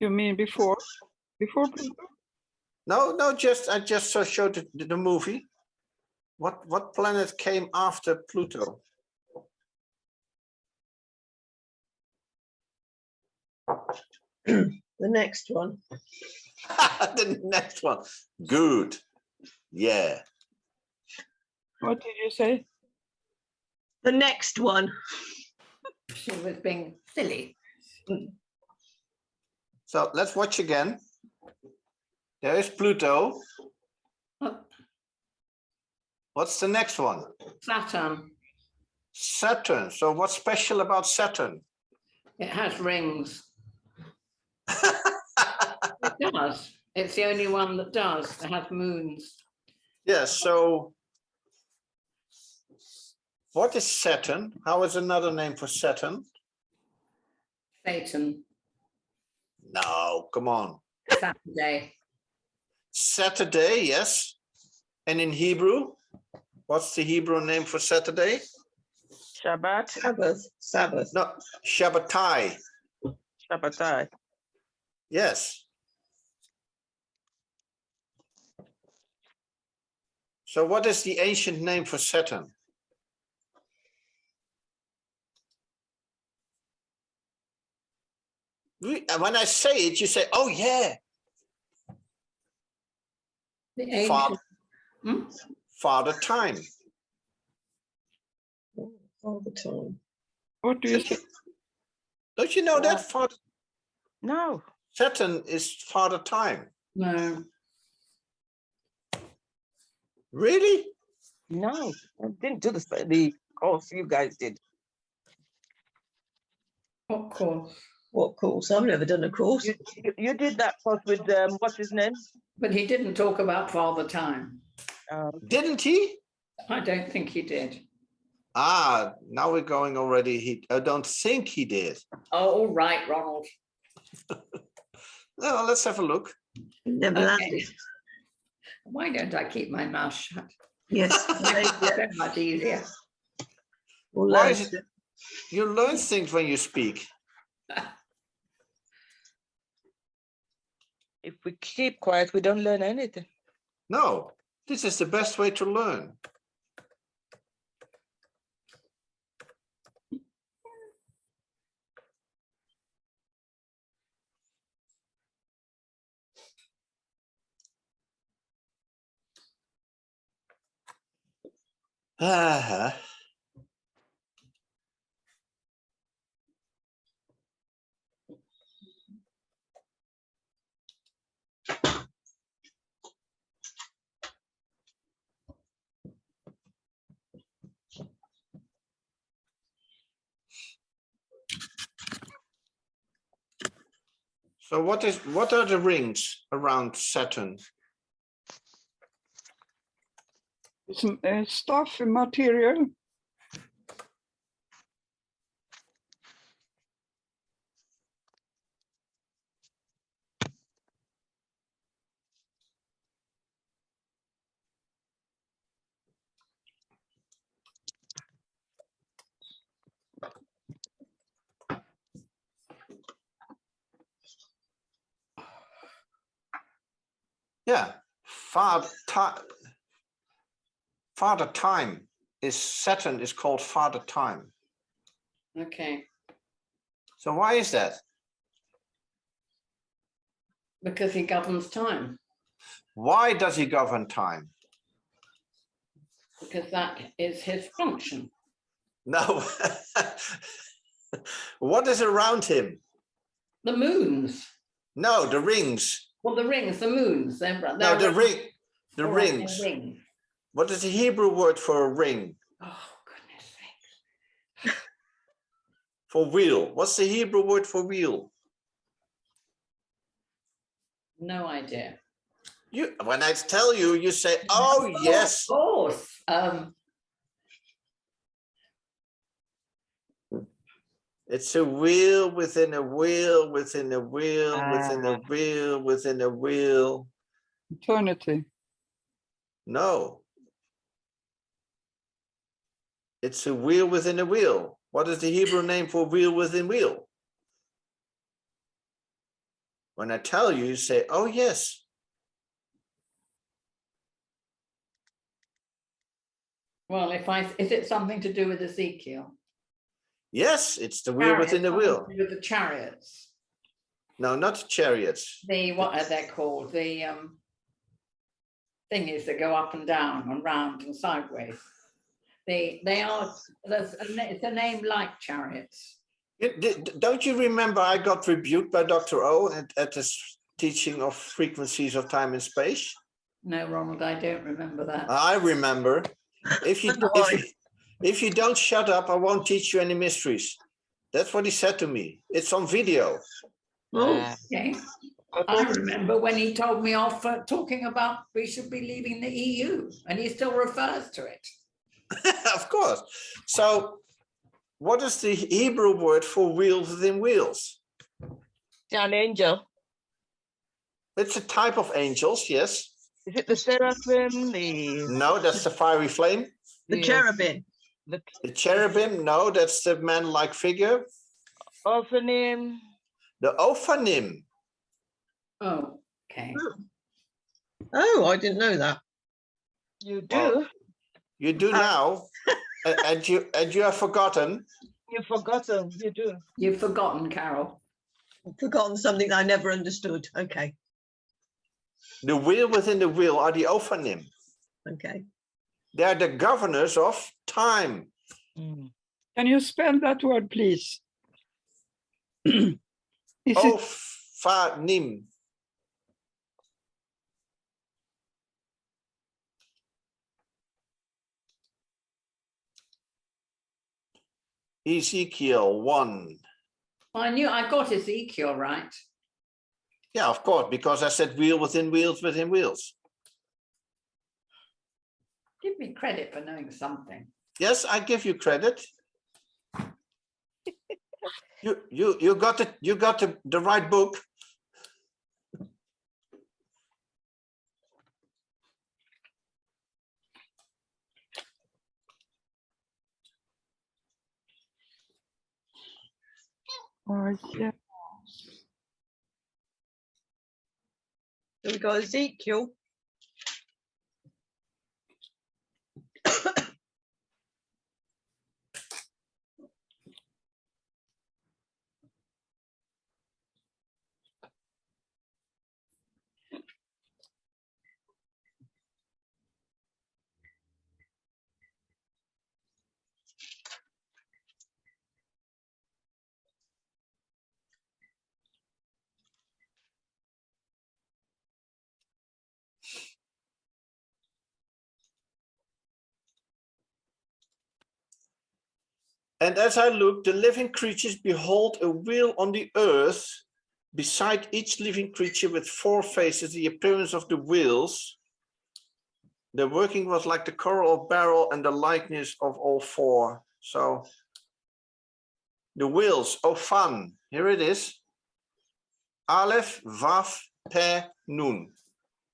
You mean before? Before Pluto? No, I just showed the movie. What planet came after Pluto? The next one. The next one. Good. Yeah. What did you say? The next one. She was being silly. So let's watch again. There is Pluto. Oh, What's the next one? Saturn. Saturn. So what's special about Saturn? It has rings. It does. It's the only one that does. It has moons. Yes, so what is Saturn? How is another name for Saturn? Satan. No, come on. Saturday. Saturday, yes. And in Hebrew, what's the Hebrew name for Saturday? Shabbat, Sabbath. Sabbath. No, Shabbatai. Shabbatai. Yes. So what is the ancient name for Saturn? When I say it, you say, oh yeah. The ancient. Father, Hmm? Father Time. All the time. What do you say? Don't you know that? Yeah. Father, No. Saturn is Father Time. No. Really? No, I didn't do the course you guys did. What course? What course? I've never done a course. You did that course with what's his name? But he didn't talk about Father Time. Didn't he? I don't think he did. Ah, now we're going already. I don't think he did. Oh, all right, Ronald. No, let's have a look. Never Okay. landed. Why don't I keep my mouth shut? Yes. So much easier. We'll Why learn. is it? You learn things when you speak. If we keep quiet, we don't learn anything. No, this is the best way to learn. Uh-huh. So what are the rings around Saturn? Some stuff, material. Yeah, Father Time is Saturn is called Father Time. Okay. So why is that? Because he governs time. Why does he govern time? Because that is his function. No. What is around him? The moons. No, the rings. Well, the rings, the moons. No, the rings. Rings. What is the Hebrew word for a ring? Oh, goodness sakes. For wheel. What's the Hebrew word for wheel? No idea. When I tell you, you say, oh, yes. Of course. It's a wheel within a wheel, within a wheel, within a wheel, within a wheel. Eternity. No. It's a wheel within a wheel. What is the Hebrew name for wheel within wheel? When I tell you, you say, oh, yes. Well, is it something to do with Ezekiel? Yes, it's the wheel within the wheel. With the chariots. No, not chariots. What are they called? The thingies that go up and down and round and sideways. It's a name like chariots. Don't you remember I got rebuked by Dr. O at this teaching of frequencies of time and space? No, Ronald, I don't remember that. I remember. If you don't shut up, I won't teach you any mysteries. That's what he said to me. It's on video. Oh, Okay. I remember when he told me off for talking about we should be leaving the EU, and he still refers to it. Of course. So what is the Hebrew word for wheels within wheels? An angel. It's a type of angels, yes. Is it the seraphim? No, that's the fiery flame. the cherubim. The The no, that's the man-like figure. Ophanim. The Ophanim. Oh, okay. Oh, I didn't know that. You do. Well, you do now, and you have forgotten. You've forgotten. You do. You've forgotten, Carol. I've forgotten something I never understood. Okay. The wheel within the wheel are the Ophanim. Okay. They are the governors of time. Can you spell that word, please? Is it Ophanim. Ezekiel 1. I got Ezekiel right. Yeah, of course, because I said wheel within wheels within wheels. Give me credit for knowing something. Yes, I give you credit. You got it. You got the right book. Oh, yeah. So we got Ezekiel. And as I looked, the living creatures behold a wheel on the earth, beside each living creature with 4 faces, the appearance of the wheels. The working was like the coral of barrel and the likeness of all 4. So the wheels, Ophan, here it is. Aleph, Vav, Pe, Nun,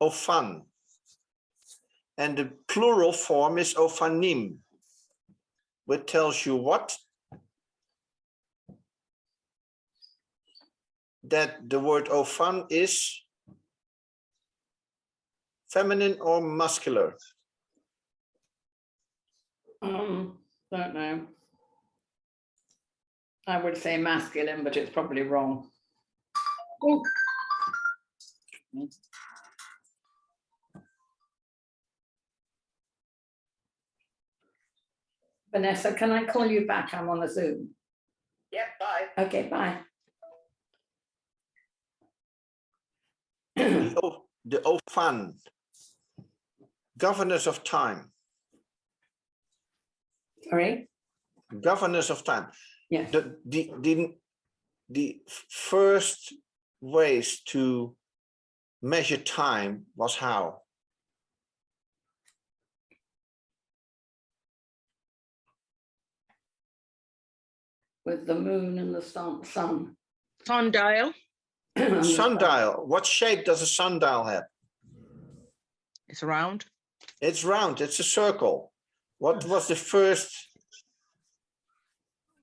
Ophan. And the plural form is Ophanim, which tells you what? That the word Ophan is feminine or muscular. Don't know. I would say masculine, but it's probably wrong. Oh. Vanessa, can I call you back? I'm on a Zoom. Yeah, bye. Okay, bye. The Ophan, governors of time. Sorry? Governors of time. Yes. The first ways to measure time was how? With the moon and the sun. Sundial. Sundial. What shape does a sundial have? It's round. It's round. It's a circle. What was the first?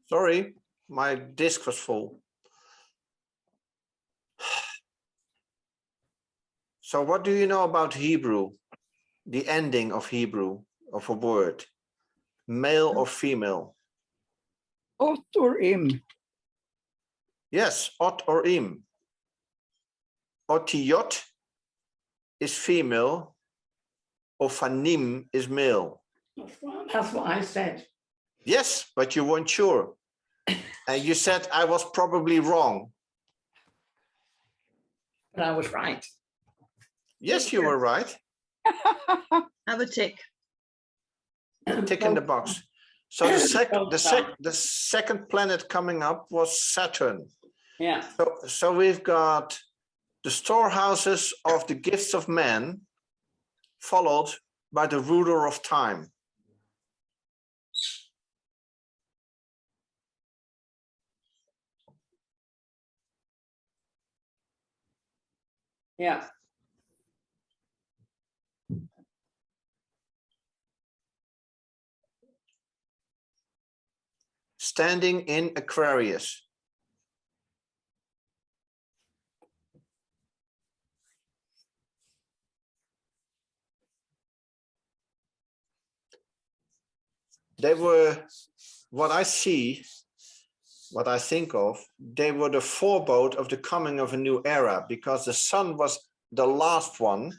Sorry, my disk was full. So what do you know about Hebrew? The ending of Hebrew, of a word, male or female? Ot or im. Yes, ot or im. Otiyot is female, ophanim is male. That's what I said. Yes, but you weren't sure. And you said I was probably wrong. But I was right. Yes, you were right. Have a tick. Tick in the box. So the second planet coming up was Saturn. Yeah. So we've got the storehouses of the gifts of man, followed by the ruler of time. Yeah. Standing in Aquarius. They were, what I see, what I think of, they were the forebode of the coming of a new era, because the sun was the last one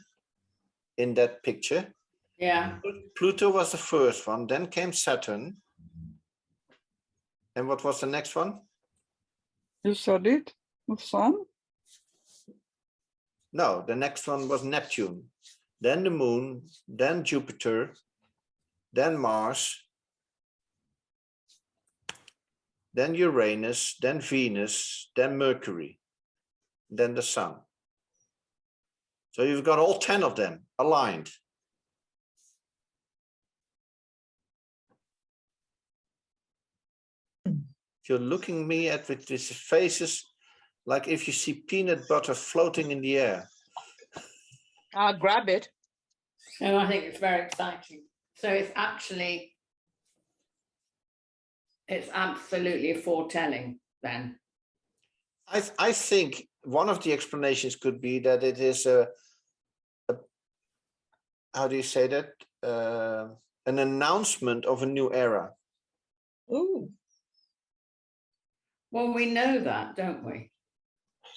in that picture. Yeah. Pluto was the first one, then came Saturn. And what was the next one? You said it? The sun? No, the next one was Neptune, then the moon, then Jupiter, then Mars. then Uranus, then Venus, then Mercury, then the Sun. So you've got all 10 of them aligned. You're looking me at with these faces like if you see peanut butter floating in the air. I'll grab it. So I think it's very exciting. So it's absolutely a foretelling then. I think one of the explanations could be that it is a how do you say that? An announcement of a new era. Ooh, Well, we know that, don't we?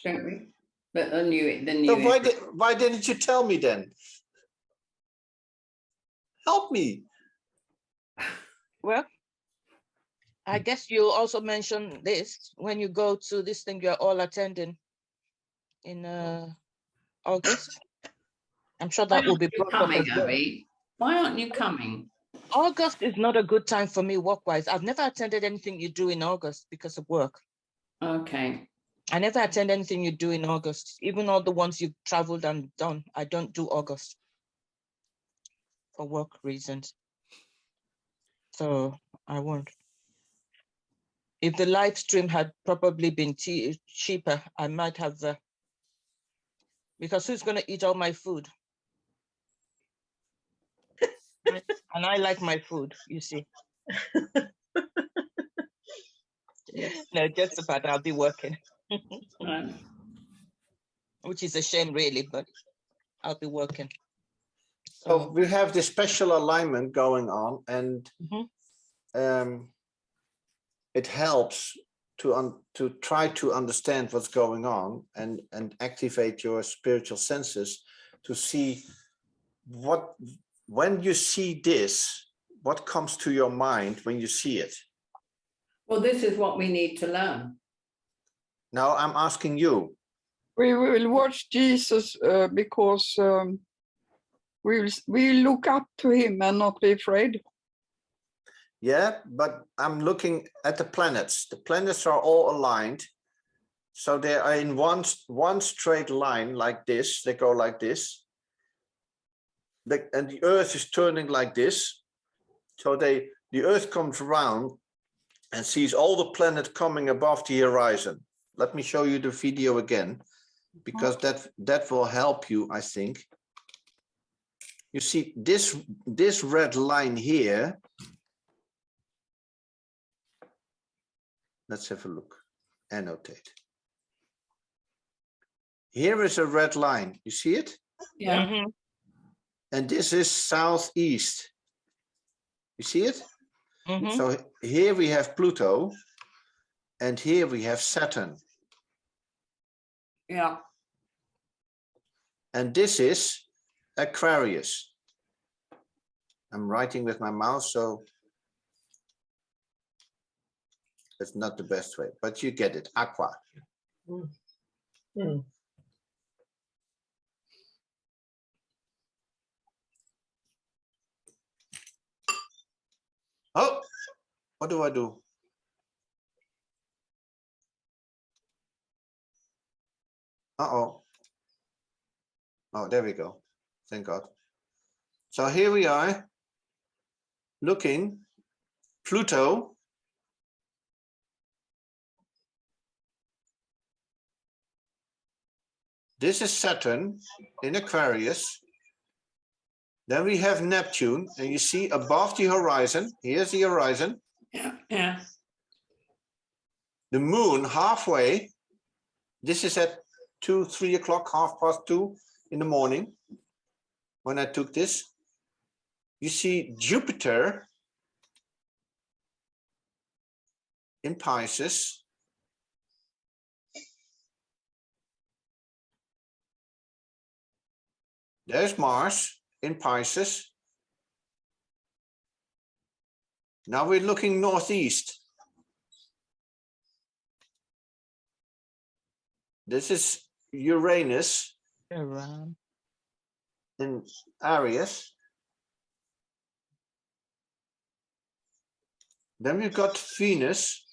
Don't we? But the new So why didn't you tell me then? Help me. Well, I guess you also mentioned this when you go to this thing you're all attending in August. I'm sure that will be brought up as coming, well. Abby. Why aren't you coming? August is not a good time for me work-wise. I've never attended anything you do in August because of work. Okay. I never attend anything you do in August, even all the ones you've traveled and done. I don't do August for work reasons. So I won't. If the live stream had probably been cheaper, I might have, because who's going to eat all my food? Right? And I like my food, you see. No, just about I'll be working, Right. which is a shame really, but I'll be working. So we have this special alignment going on, and it helps to try to understand what's going on and activate your spiritual senses to see when you see this, what comes to your mind when you see it. Well, this is what we need to learn. Now I'm asking you. We will watch Jesus because we look up to him and not be afraid. Yeah, but I'm looking at the planets. The planets are all aligned. So they are in one straight line like this. They go like this. And the Earth is turning like this. So the Earth comes around and sees all the planets coming above the horizon. Let me show you the video again, because that will help you, I think. You see this red line here. Let's have a look. Annotate. Here is a red line. You see it? Yeah. And this is southeast. You see it? So here we have Pluto, and here we have Saturn. Yeah. And this is Aquarius. I'm writing with my mouse, so that's not the best way, but you get it. Aqua. Oh, what do I do? Uh-oh. Oh, there we go. Thank God. So here we are looking Pluto. This is Saturn in Aquarius. Then we have Neptune, and you see above the horizon, here's the horizon. Yeah. The moon halfway. This is at 3 o'clock, 2:30 in the morning when I took this. You see Jupiter in Pisces. There's Mars in Pisces. Now we're looking northeast. This is Uranus in Aries. Then we've got Venus.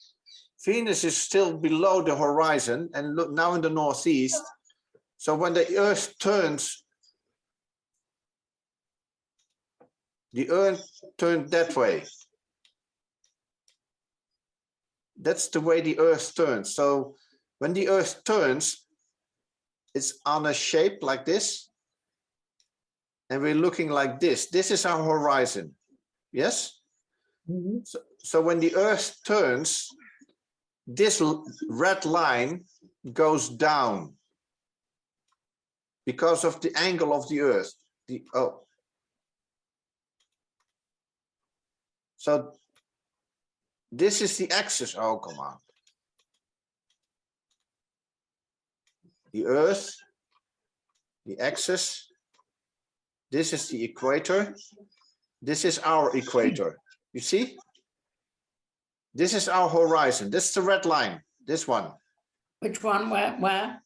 Venus is still below the horizon and look now in the northeast. So when the Earth turns, the Earth turned that way. That's the way the Earth turns. So when the Earth turns, it's on a shape like this. And we're looking like this. This is our horizon. Yes? Mhm. So when the Earth turns, this red line goes down because of the angle of the Earth. So this is the axis. Oh, come on. The Earth, the axis. This is the equator. This is our equator. You see? This is our horizon. This is the red line. This one. Which one? Where?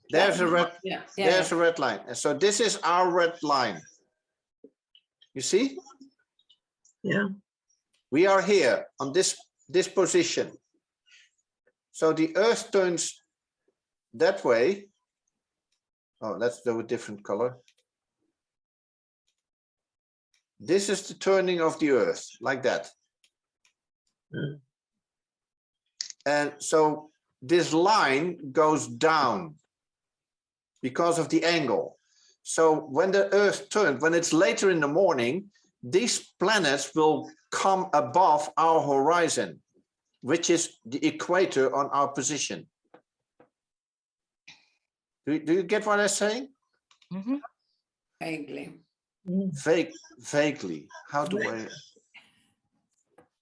There's a red. Yeah. There's a red line. And so this is our red line. You see? Yeah. We are here on this position. So the Earth turns that way. Oh, let's do a different color. This is the turning of the Earth, like that. Mm. And so this line goes down because of the angle. So when the Earth turns, when it's later in the morning, these planets will come above our horizon, which is the equator on our position. Do you get what I'm saying? Mhm. Vaguely. Vaguely. How do I?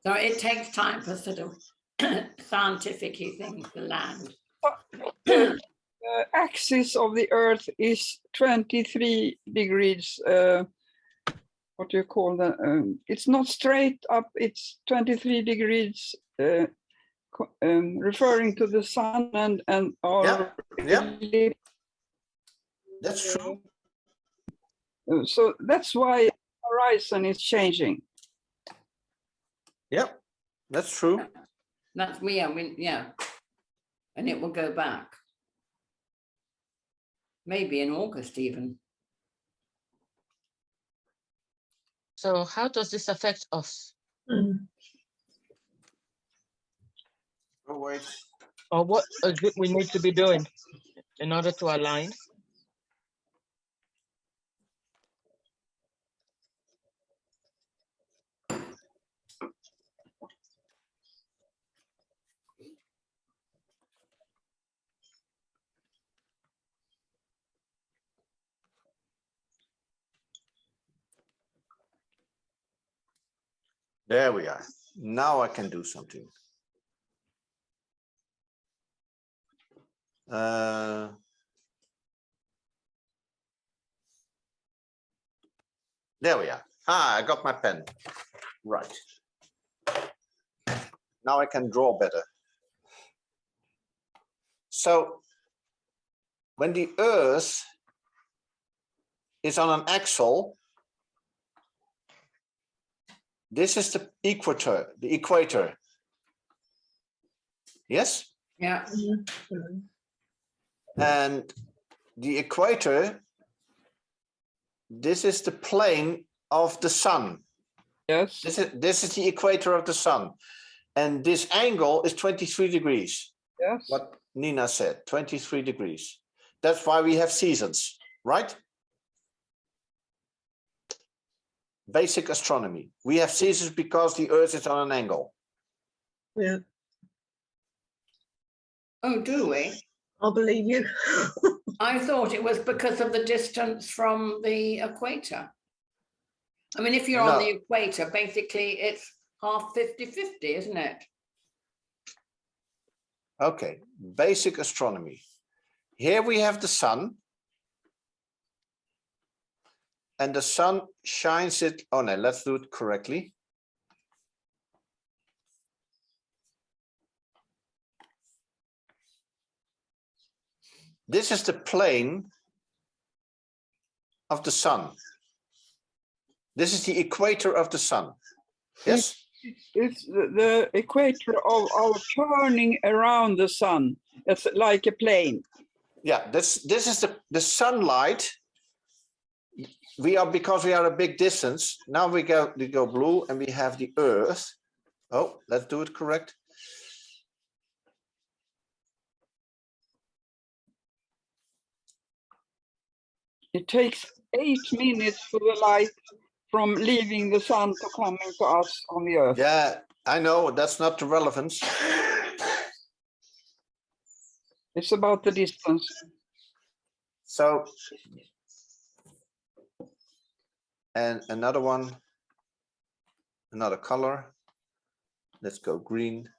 So it takes time for sort of scientific things to land. The axis of the Earth is 23 degrees. What do you call that? It's not straight up. It's 23 degrees, referring to the sun and our. Yeah. That's true. So that's why horizon is changing. Yeah, that's true. That's me. I mean, yeah. And it will go back. Maybe in August even. So how does this affect us? Mm. Oh, wait. Or what is it we need to be doing in order to align? There we are. Now I can do something. There we are. I got my pen. Right. Now I can draw better. So when the Earth is on an axle, this is the equator. Yes? Yeah. Mhm. And the equator, this is the plane of the sun. Yes. This is the equator of the sun. And this angle is 23 degrees. Yes. What Nina said, 23 degrees. That's why we have seasons, right? Basic astronomy. We have seasons because the Earth is on an angle. Yeah, Oh, do we? I'll believe you. I thought it was because of the distance from the equator. I mean, if you're on No. the equator, basically it's half 50-50, isn't it? Okay, basic astronomy. Here we have the sun. And the sun shines it. Oh no, let's do it correctly. This is the plane of the sun. This is the equator of the sun. Yes? It's the equator of our turning around the sun. It's like a plane. Yeah, this is the sunlight. Because we are a big distance. Now we go blue, and we have the Earth. Oh, let's do it correct. It takes 8 minutes for the light from leaving the sun to coming to us on the Earth. Yeah, I know, that's not the relevance. It's about the distance. So, and another one, another color. Let's go green.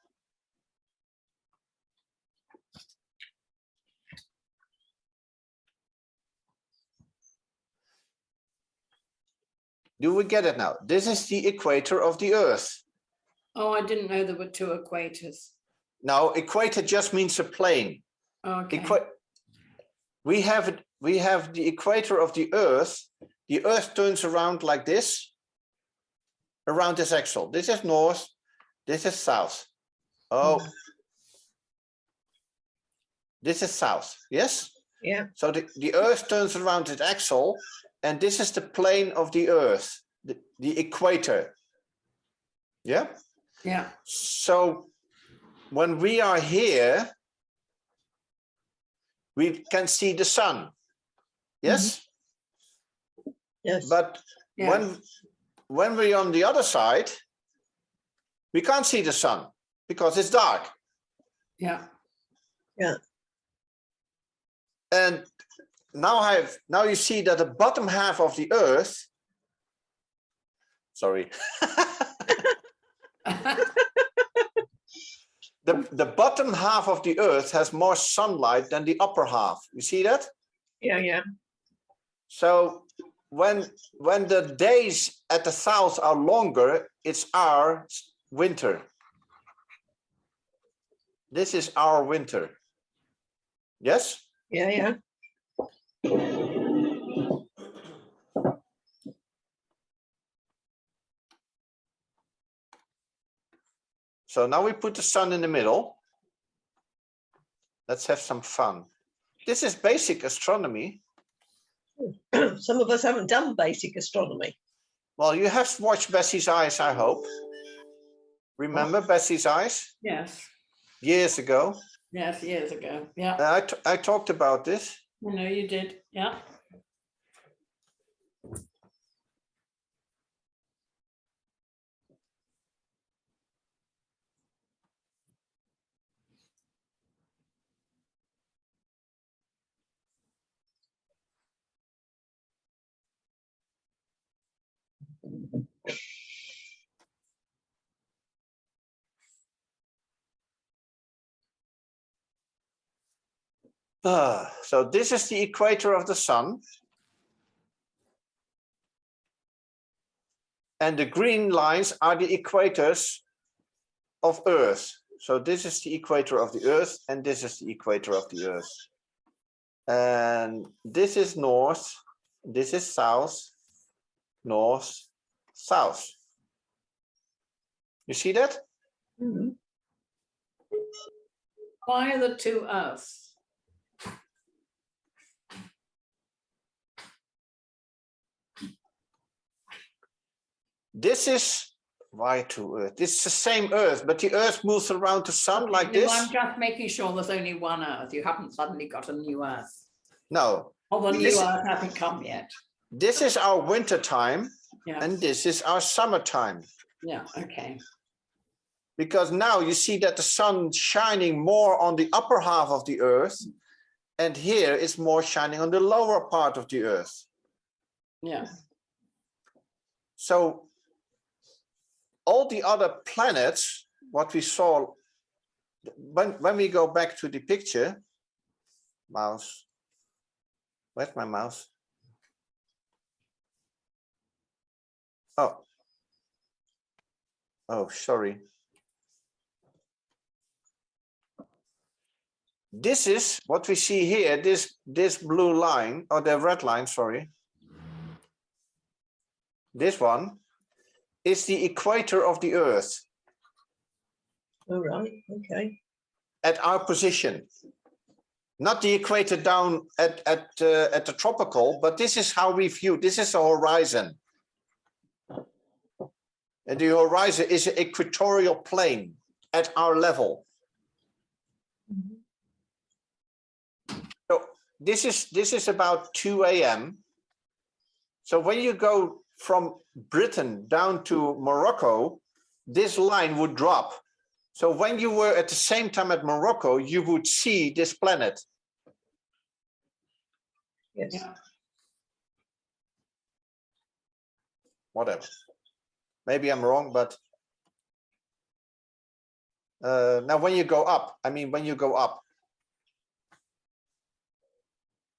Do we get it now? This is the equator of the Earth. Oh, I didn't know there were two equators. Now, equator just means a plane. Okay. We have the equator of the Earth. The Earth turns around like this, around this axle. This is north, this is south. Oh, this is south, yes? Yeah. So the Earth turns around its axle, and this is the plane of the Earth, the equator. Yeah? Yeah. So when we are here, we can see the sun. Yes? Yes. But Yeah. when we're on the other side, we can't see the sun because it's dark. Yeah. Yeah. And now you see that the bottom half of the Earth, sorry, the bottom half of the Earth has more sunlight than the upper half. You see that? Yeah. Yeah. So when the days at the south are longer, it's our winter. This is our winter. Yes? Yeah. Yeah. So now we put the sun in the middle. Let's have some fun. This is basic astronomy. Some of us haven't done basic astronomy. Well, you have watched Bessie's Eyes, I hope. Remember Bessie's Eyes? Yes. Years ago. Yes, years ago. Yeah. I talked about this. I know you did. Yeah. So this is the equator of the sun. And the green lines are the equators of Earth. So this is the equator of the Earth, and this is the equator of the Earth. And this is north, this is south, north, south. You see that? Mm-hmm. Why are the two Earths? This is why two Earth. This is the same Earth, but the Earth moves around the sun like No, this. I'm just making sure there's only one Earth. You haven't suddenly got a new Earth. No. Or the new This- Earth hasn't come yet. This is our winter time, Yeah. and this is our summertime. Yeah. Okay. Because now you see that the sun shining more on the upper half of the Earth, and here it's more shining on the lower part of the Earth. Yeah. So all the other planets, what we saw, when we go back to the picture, mouse, where's my mouse? Oh, sorry. This is what we see here, this blue line, or the red line, sorry. This one is the equator of the Earth All right. Okay. at our position. Not the equator down at the tropical, but this is how we view, this is a horizon. And the horizon is an equatorial plane at our level. Mhm. So this is about 2 a.m. So when you go from Britain down to Morocco, this line would drop. So when you were at the same time at Morocco, you would see this planet. Yes. Yeah. Whatever. Maybe I'm wrong, but now when you go up, I mean, when you go up,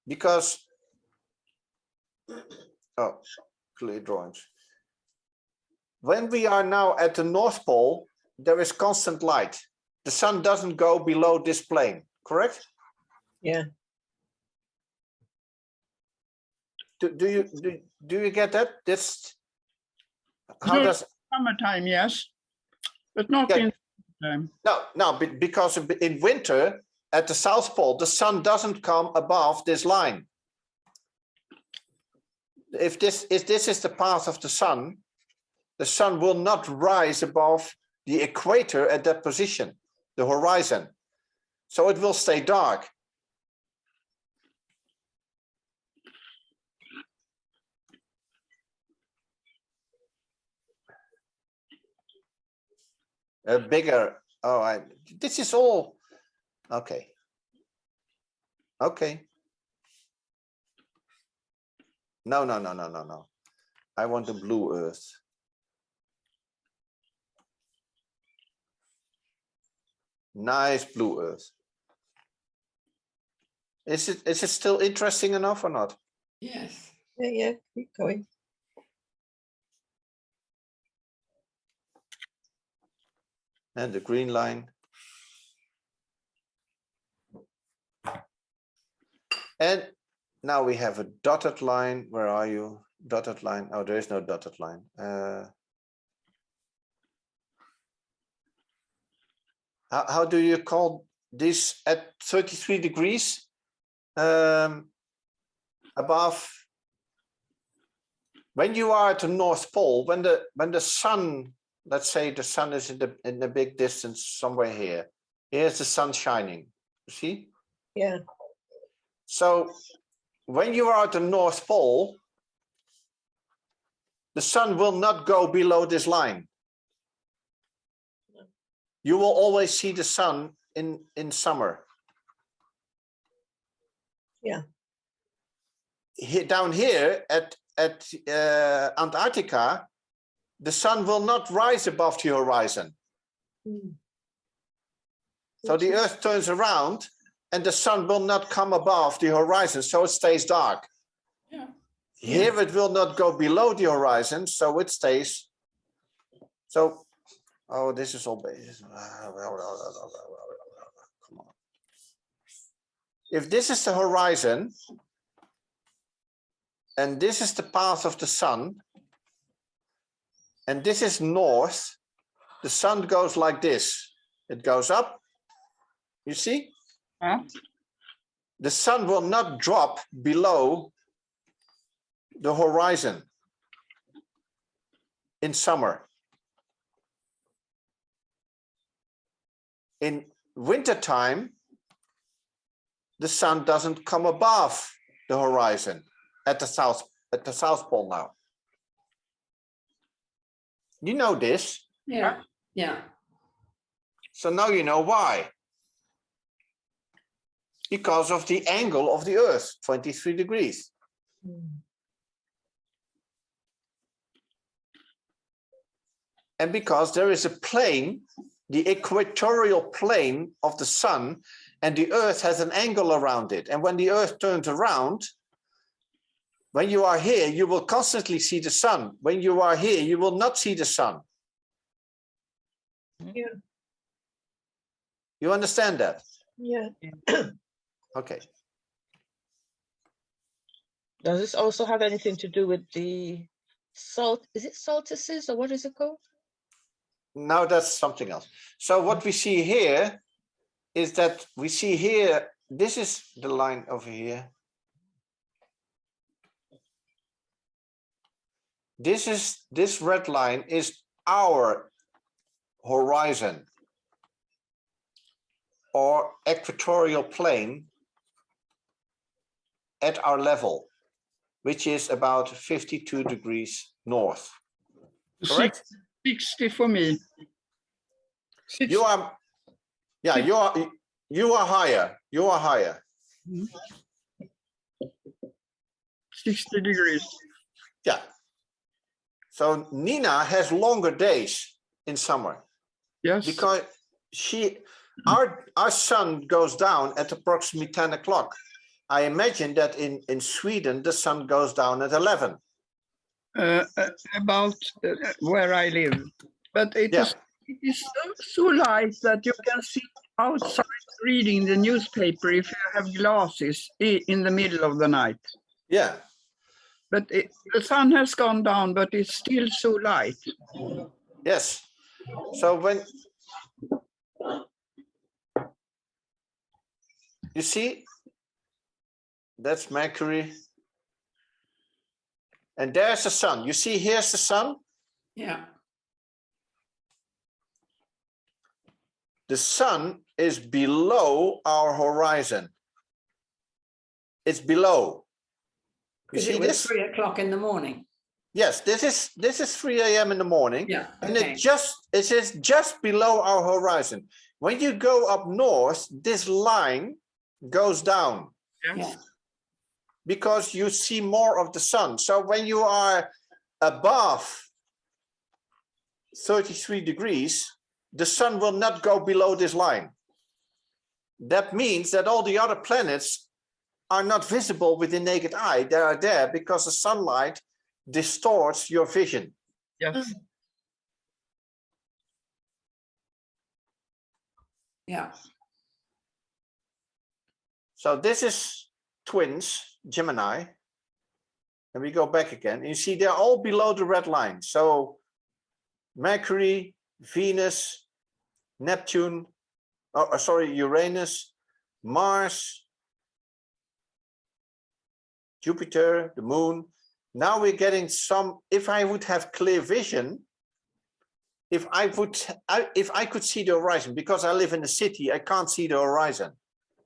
because, oh, clear drawings. When we are now at the North Pole, there is constant light. The sun doesn't go below this plane, correct? Yeah. Do you get that? This, how During does, summertime, yes, but not Yeah. in time. no, because in winter at the South Pole, the sun doesn't come above this line. If this is the path of the sun will not rise above the equator at that position, the horizon. So it will stay dark. Bigger. Oh, this is all okay. Okay. No. I want the blue Earth. Nice blue Earth. Is it still interesting enough or not? Yes. Yeah. Yeah. Keep going. And the green line. And now we have a dotted line. Where are you? Dotted line. Oh, there is no dotted line. How do you call this at 33 degrees above? When you are at the North Pole, when the sun, let's say the sun is in the big distance somewhere here. Here's the sun shining. You see? Yeah. So when you are at the North Pole, the sun will not go below this line. You will always see the sun in summer. Yeah. Here, down here at Antarctica, the sun will not rise above the horizon. Mm. So the Earth turns around and the sun will not come above the horizon, so it stays dark. Yeah. Here it will not go below the horizon, so it stays. So, oh, this is all base. Come on. If this is the horizon, and this is the path of the sun, and this is north, the sun goes like this. It goes up. You see? Huh? The sun will not drop below the horizon in summer. In wintertime, the sun doesn't come above the horizon at the South Pole now. You know this. Yeah. Yeah. So now you know why. Because of the angle of the Earth, 23 degrees. Mm. And because there is a plane, the equatorial plane of the sun, and the Earth has an angle around it. And when the Earth turns around, when you are here, you will constantly see the sun. When you are here, you will not see the sun. Yeah. You understand that? Yeah. Okay. Does this also have anything to do with the Is it solstices or what is it called? No, that's something else. So what we see here is that we see here, this is the line over here. This red line is our horizon or equatorial plane at our level, which is about 52 degrees north. Correct? 60 for me. 60. You are, yeah, you are higher. You are higher. 60 degrees. Yeah. So Nina has longer days in summer Yes. because our sun goes down at approximately 10 o'clock. I imagine that in Sweden, the sun goes down at 11. About where I live, but it Yeah. is so light that you can see outside reading the newspaper if you have glasses in the middle of the night. Yeah. But the sun has gone down, but it's still so light. Yes. So when you see, that's Mercury. And there's the sun. You see, here's the sun. Yeah. The sun is below our horizon. It's below. You Because see it was this? 3 o'clock in the morning. Yes, this is 3 a.m. in the morning. Yeah. And Okay. it is just below our horizon. When you go up north, this line goes down Yeah. because you see more of the sun. So when you are above 33 degrees, the sun will not go below this line. That means that all the other planets are not visible with the naked eye. They are there because the sunlight distorts your vision. Yes. Yeah. So this is twins, Gemini. And we go back again. And you see they're all below the red line. So Mercury, Venus, Neptune, Uranus, Mars, Jupiter, the moon. Now we're getting some, if I would have clear vision, if I could see the horizon, because I live in the city, I can't see the horizon.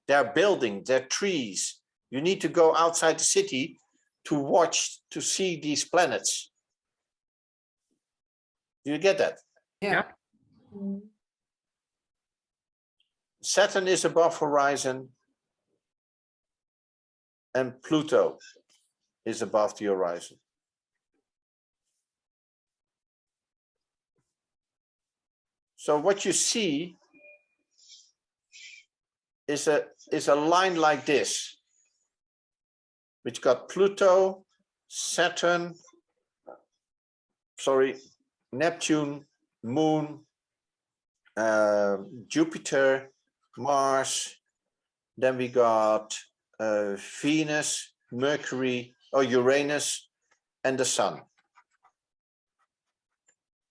There are buildings, there are trees. You need to go outside the city to watch, to see these planets. Do you get that? Yeah. Saturn is above horizon and Pluto is above the horizon. So what you see is a line like this, which got Pluto, Saturn, Neptune, Moon, Jupiter, Mars. Then we got Venus, Mercury, or Uranus, and the Sun.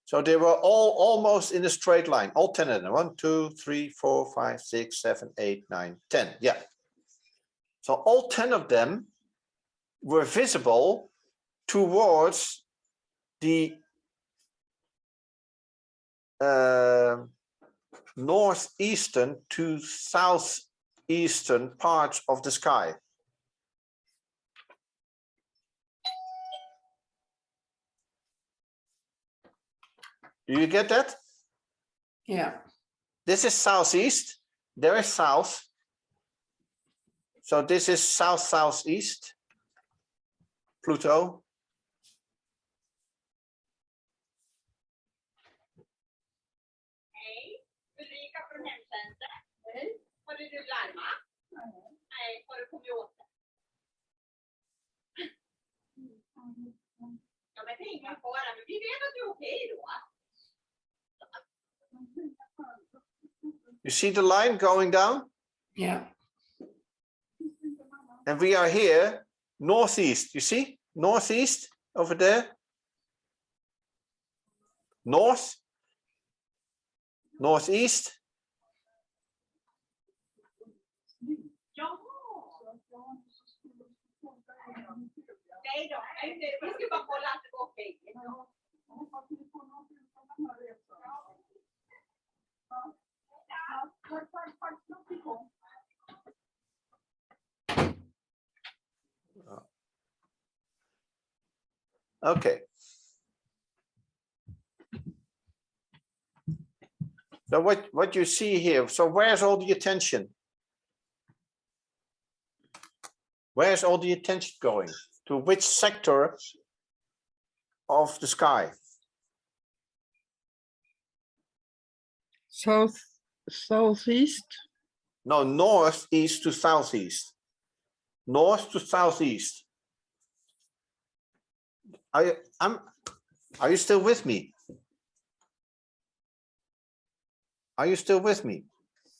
So they were all almost in a straight line, all 10 of them. 1, 2, 3, 4, 5, 6, 7, 8, 9, 10. Yeah. So all 10 of them were visible towards the northeastern to southeastern parts of the sky. Do you get that? Yeah. This is southeast, there is south. So this is south-southeast, Pluto. Hej, Ulrika från Hemtjänsten. Hej. Har du larmat? Nej, har du kommit åt det? Ja, men det är ingen fara, men vi vet att du är okej då. You see the line going down? Yeah. And we are here, northeast, you see? Northeast over there. North? Northeast? Đây rồi, em để cái bọc bộ làm từ bộ kỹ. Okay. So what you see here, so where's all the attention? Where's all the attention going? To which sector of the sky? Southeast. No, northeast to southeast. North to southeast. Are you still with me? Are you still with me?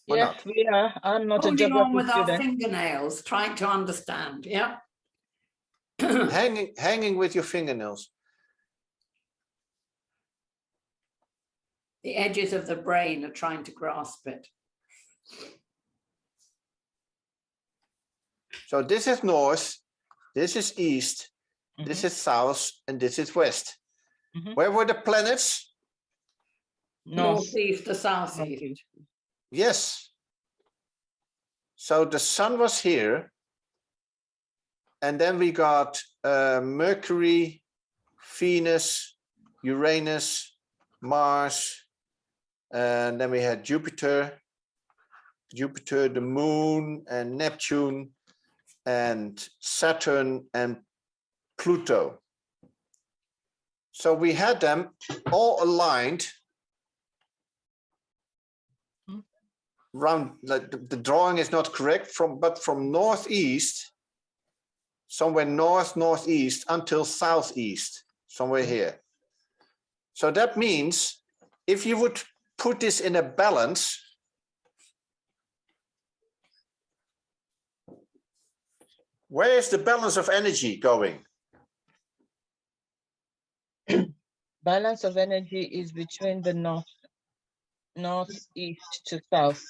Or Yes, not? we are. I'm not a Holding on geography with our student. fingernails, trying to understand. Yeah. Hanging with your fingernails. The edges of the brain are trying to grasp it. So this is north, this is east, this is south, and this is west. Where were the planets? Northeast to southeast. Yes. So the sun was here, and then we got Mercury, Venus, Uranus, Mars, and then we had Jupiter, the moon, and Neptune, and Saturn, and Pluto. So we had them all aligned around, like the drawing is not correct, but from northeast, somewhere northeast until southeast, somewhere here. So that means if you would put this in a balance, where is the balance of energy going? Balance of energy is between the northeast to south.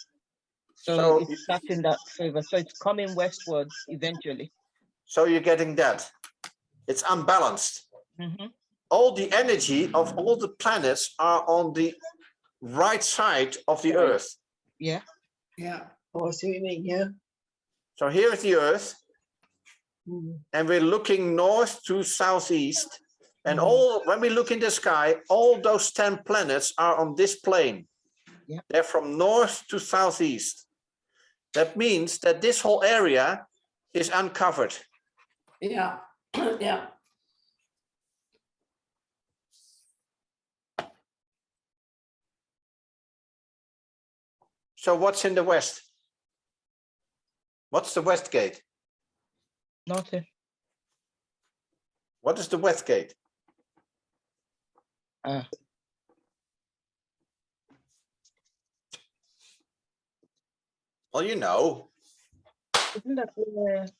So it's not in that favor. So it's coming westwards eventually. So you're getting that. It's unbalanced. All the energy of all the planets are on the right side of the Earth. Yeah. Yeah. Oh, I see what you mean, yeah. So here is the Earth, and we're looking north to southeast. And when we look in the sky, all those 10 planets are on this plane. Yeah. They're from north to southeast. That means that this whole area is uncovered. Yeah. Yeah. So what's in the west? What's the west gate? Nothing. What is the west gate? Well, you know. Isn't that where? Is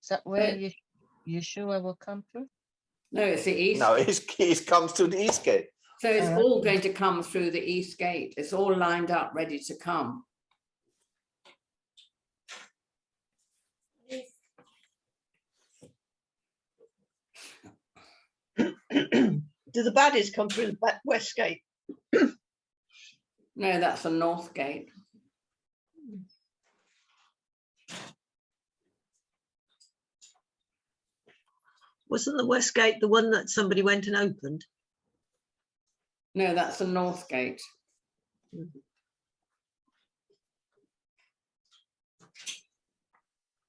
that where Yeshua will come through? No, it's the east. No, he comes to the east gate. So it's all going to come through the east gate. It's all lined up, ready to come. Do the baddies come through the west gate? No, that's the north gate. Wasn't the west gate the one that somebody went and opened? No, that's the north gate.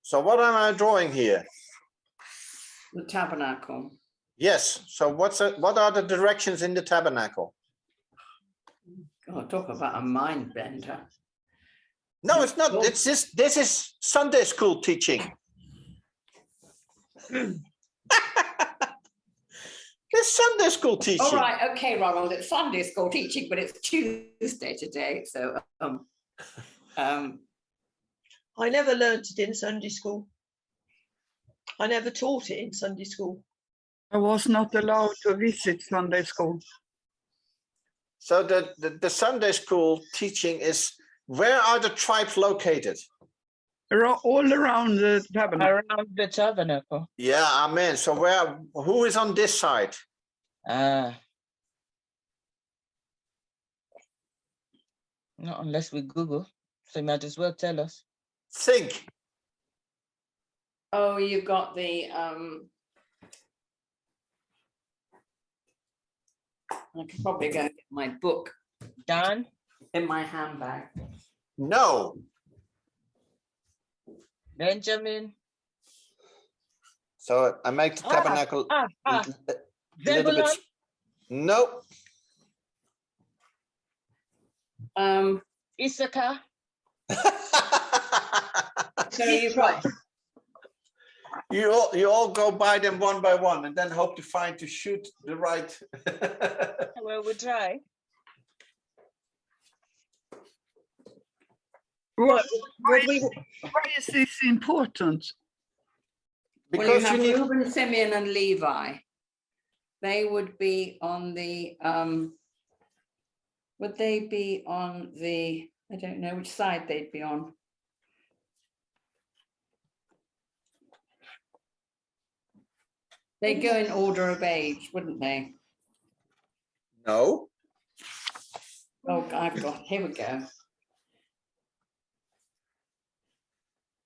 So what am I drawing here? The tabernacle. Yes. So what are the directions in the tabernacle? Oh, talk about a mind bender. No, it's not. It's just, this is Sunday school teaching. It's Sunday school teaching. All right, okay, Ronald. It's Sunday school teaching, but it's Tuesday today. So, I never learnt it in Sunday school. I never taught it in Sunday school. I was not allowed to visit Sunday school. So the Sunday school teaching is, where are the tribes located? All around the tabernacle. Around the tabernacle. Yeah, amen. So who is on this side? Not unless we Google. So you might as well tell us. Think. Oh, you've got the I could probably go get my book Dan? in my handbag. No. Benjamin? So I make the tabernacle a little Zebulun? bit. No. Issachar? So you've got You all go by them one by one and then hope to shoot the right. Well, we'll try. What do we, Why is this important? well, you Because have you need. Reuben, Simeon, and Levi. They would be on the would they be on the, I don't know which side they'd be on. They go in order of age, wouldn't they? No. Oh, I've got, here we go.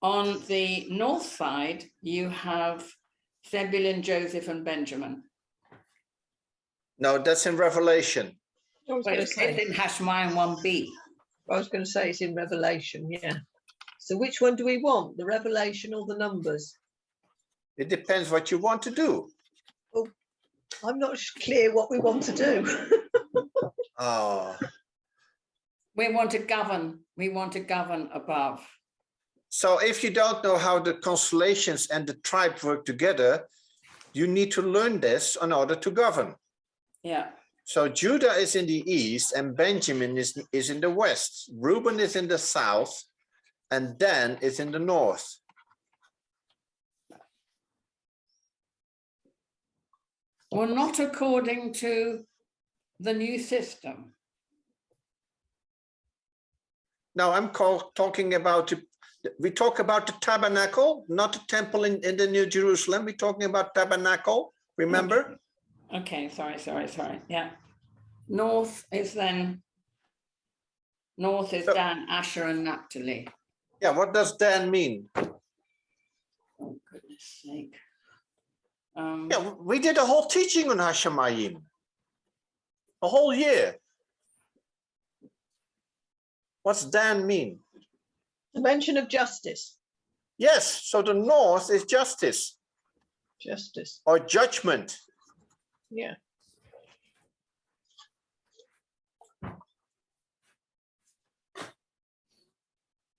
On the north side, you have Zebulun, Joseph, and Benjamin. No, that's in Revelation. I was Well, going to it's in say, Hashmai 1b. it's in Revelation, yeah. So which one do we want? The Revelation or the Numbers? It depends what you want to do. I'm not clear what we want to do. Oh. We want to govern above. So if you don't know how the constellations and the tribe work together, you need to learn this in order to govern. Yeah. So Judah is in the east and Benjamin is in the west. Reuben is in the south and Dan is in the north. Well, not according to the new system. Now I'm talking about, we talk about the tabernacle, not the temple in the New Jerusalem. We're talking about tabernacle, remember? Okay, sorry. Yeah. North is Dan, Asher, and Naphtali. Yeah, what does Dan mean? Oh, goodness sake. Yeah, we did a whole teaching on Hashemayim. A whole year. What's Dan mean? The mention of justice. Yes, so the north is justice Justice, or judgment. yeah.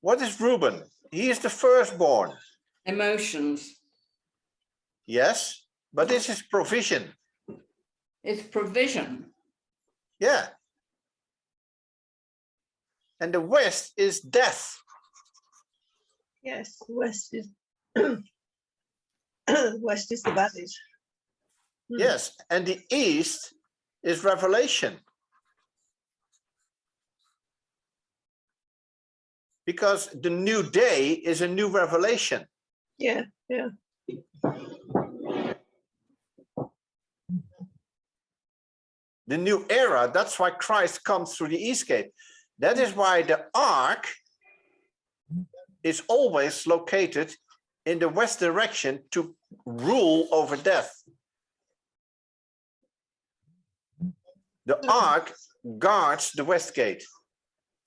What is Reuben? He is the firstborn. Emotions. Yes, but this is provision. It's provision. Yeah. And the west is death. Yes, West is West is the baddies. Yes, and the east is revelation. Because the new day is a new revelation. Yeah. The new era, that's why Christ comes through the east gate. That is why the ark is always located in the west direction to rule over death. The ark guards the west gate.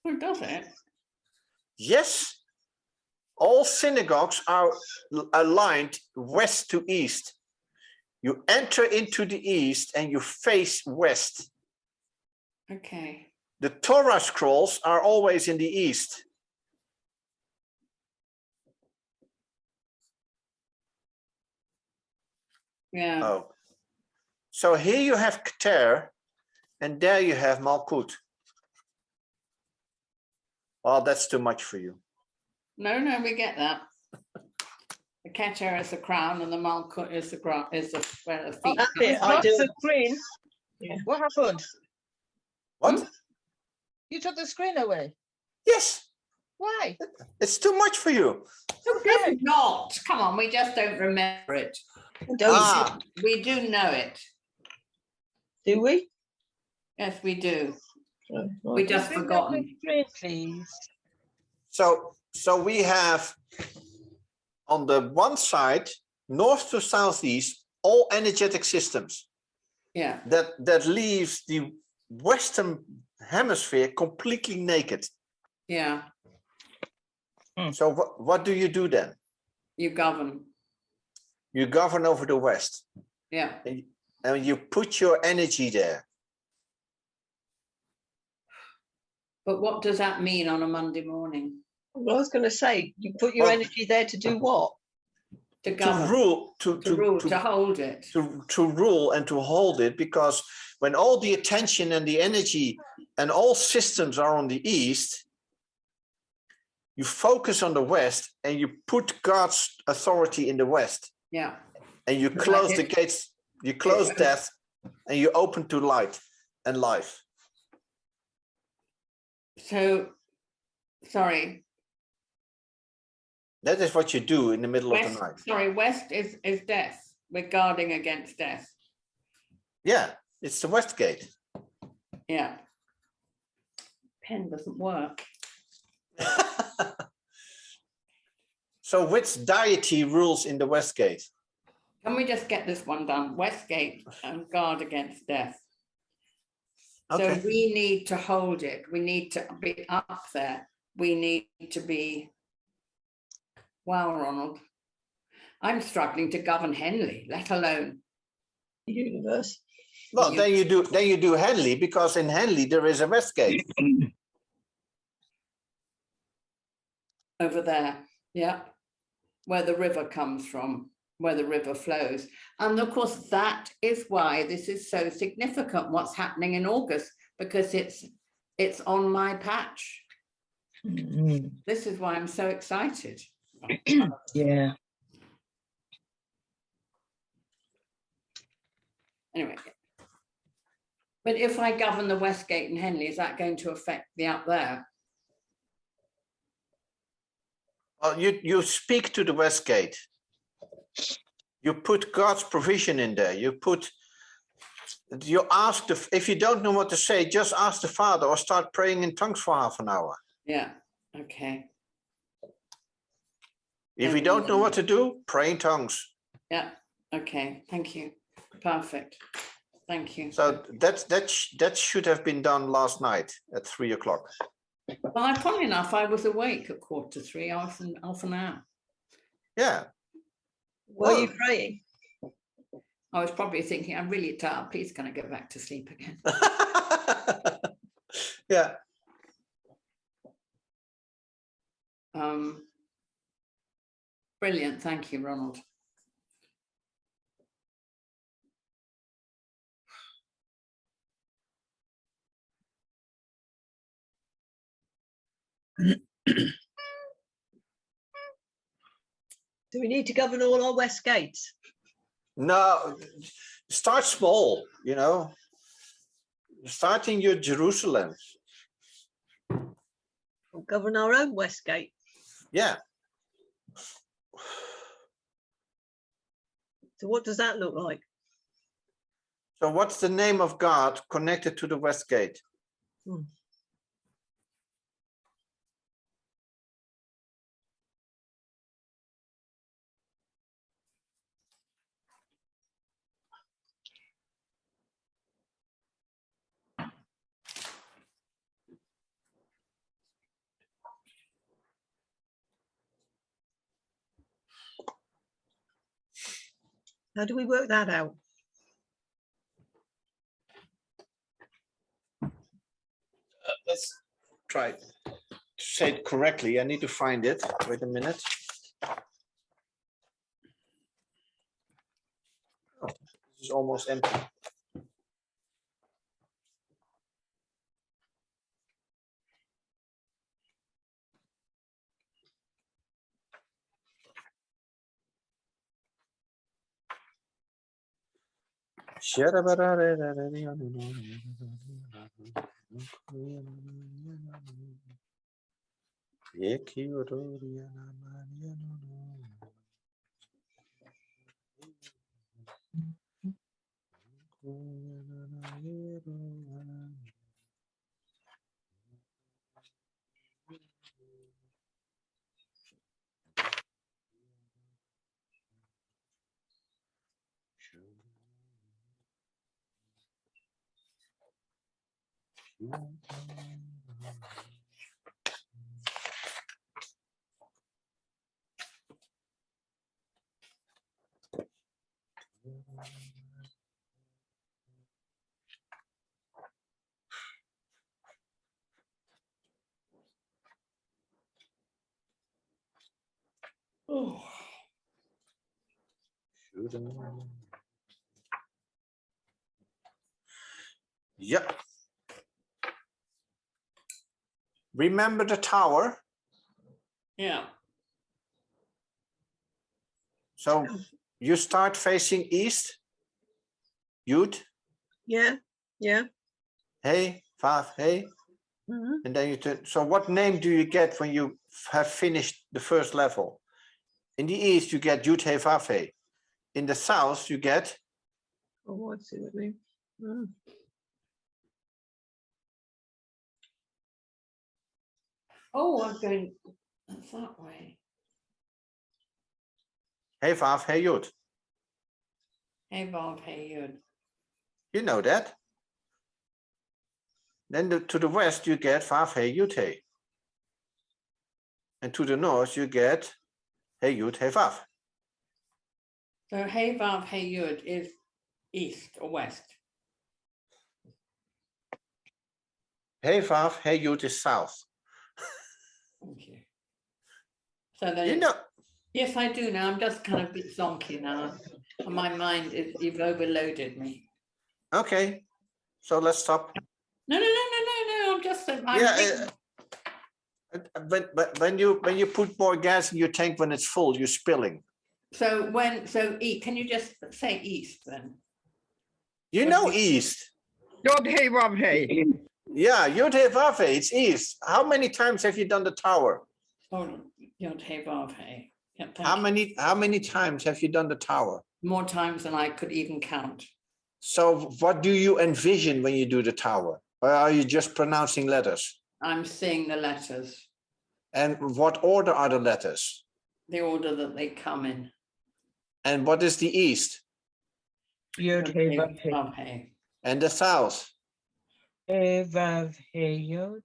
Who does it? Yes, all synagogues are aligned west to east. You enter into the east and you face west. Okay. The Torah scrolls are always in the east. Yeah. Oh, so here you have Keter, and there you have Malkut. Well, that's too much for you. No, we get that. The Keter is the crown and the Malkut is the where the feet. That's come. it. It's I not do. the screen. Yeah. What happened? What? You took the screen away. Yes, Why? it's too much for you. It's not. Come on, we just don't remember it. Don't Ah, We do know it. do we? Yes, we do. Oh, We right. just Bring up the forgotten. screen, please. so we have on the one side, north to southeast, all energetic systems. Yeah. That leaves the Western hemisphere completely naked. Yeah. So what do you do then? You govern. You govern over the West, Yeah. and you put your energy there. But what does that mean on a Monday morning? Well, I was going to say, you put your Well- energy there to do what? To To govern. rule, To hold it. to rule and to hold it, because when all the attention and the energy and all systems are on the East, you focus on the West and you put God's authority in the West, Yeah. and you Like close the it- gates, you close it- death, and you open to light and life. So, sorry. That is what you do in the middle of the West, night. sorry, West is death. We're guarding against death. Yeah, it's the West Gate. Yeah. Pen doesn't work. So which deity rules in the West Gate? Can we just get this one done? Westgate and guard against death. Okay. So we need to hold it. We need to be up there. We need to be, wow, Ronald. I'm struggling to govern Henley, let alone. The universe. Well, then you do Henley, because in Henley there is a West Gate. Over there, yeah, where the river comes from, where the river flows. And of course, that is why this is so significant, what's happening in August, because it's on my patch. This is why I'm so excited. Yeah. Anyway. But if I govern the Westgate and Henley, is that going to affect the up there? Well, you speak to the West Gate. You put God's provision in there. You ask if you don't know what to say, just ask the Father or start praying in tongues for half an hour. Yeah, okay. If you don't know what to do, pray in tongues. Yeah, okay, thank you. Perfect. Thank you. So that should have been done last night at 3 o'clock. Well, funnily enough, I was awake at 2:45, half an hour. Yeah. Were you Well- praying? I was probably thinking, I'm really tired. Please, can I go back to sleep again? Yeah. Brilliant. Thank you, Ronald. Do we need to govern all our West Gates? No, start small, you know. Start in your Jerusalem. We'll govern our own West Gate. Yeah. So what does that look like? So what's the name of God connected to the West Gate? How do we work that out? Let's try to say it correctly. I need to find it. Wait a minute. Oh, this is almost empty. Oh. Yeah. Remember the tower? Yeah. So you start facing east, Yud, Yeah, yeah. hey, Vav, hey, Mhm. and then you turn. So what name do you get when you have finished the first level? In the east, you get Yud, hey, Vav, hey. In the south, you get Oh, I see what you mean. Mm. Oh, I'm going that way. hey, Vav, hey, Yud. Hey, Bob, hey, Yud. You know that. Then to the west, you get Vav, hey, Yud, hey. And to the north, you get hey, Yud, hey, Vav. So hey, Bob, hey, Yud is east or west? Hey, Vav, hey, Yud is south. Thank you. So then You it's, know. yes, I do now. I'm just kind of a bit zonky now. And my mind is, you've overloaded me. Okay, so let's stop. No, no, no, no, no, no. I'm just, Yeah, but when you put more gas in your tank when it's full, you're spilling. so can you just say east then? You What know do east. Yod hey vav hey. Yeah, Yud Hey Vav Hey, it's east. How many times have you done the tower? Oh, Yod Hey Vav Hey. Yeah, How thank you. many times have you done the tower? More times than I could even count. So what do you envision when you do the tower? Or are you just pronouncing letters? I'm seeing the letters, And what order are the letters? the order that they come in. And what is the east? Yod Yod hey Hey vav hey. Vav Hey. And the south? Hey vav hey yod.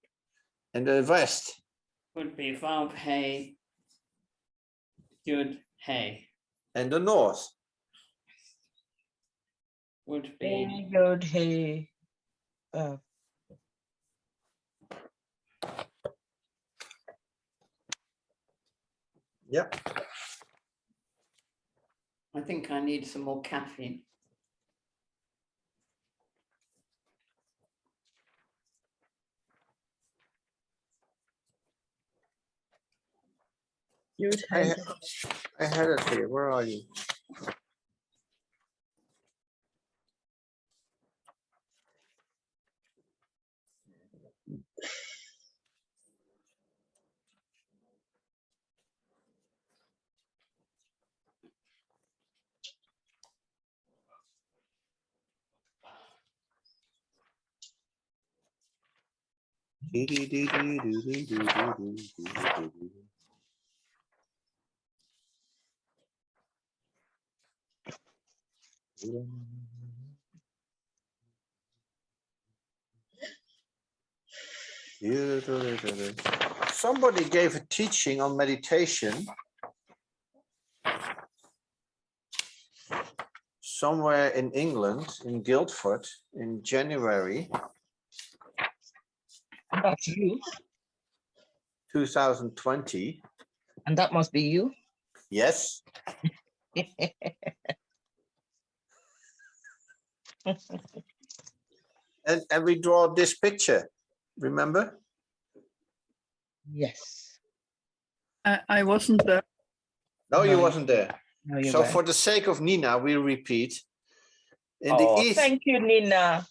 And the west? Would be Vav Hey, Yud Hey. And the north? Would Hey be yod hey vav. Yep. I think I need some more caffeine. You'd I have. had it here. Where are you? Somebody gave a teaching on meditation somewhere in England, in Guildford, in January That's you. 2020. And that must be you. Yes. And we draw this picture, remember? Yes. I wasn't there. No, No, you wasn't there. No, you So weren't. for the sake of Nina, we repeat. In the east, Thank you, Nina.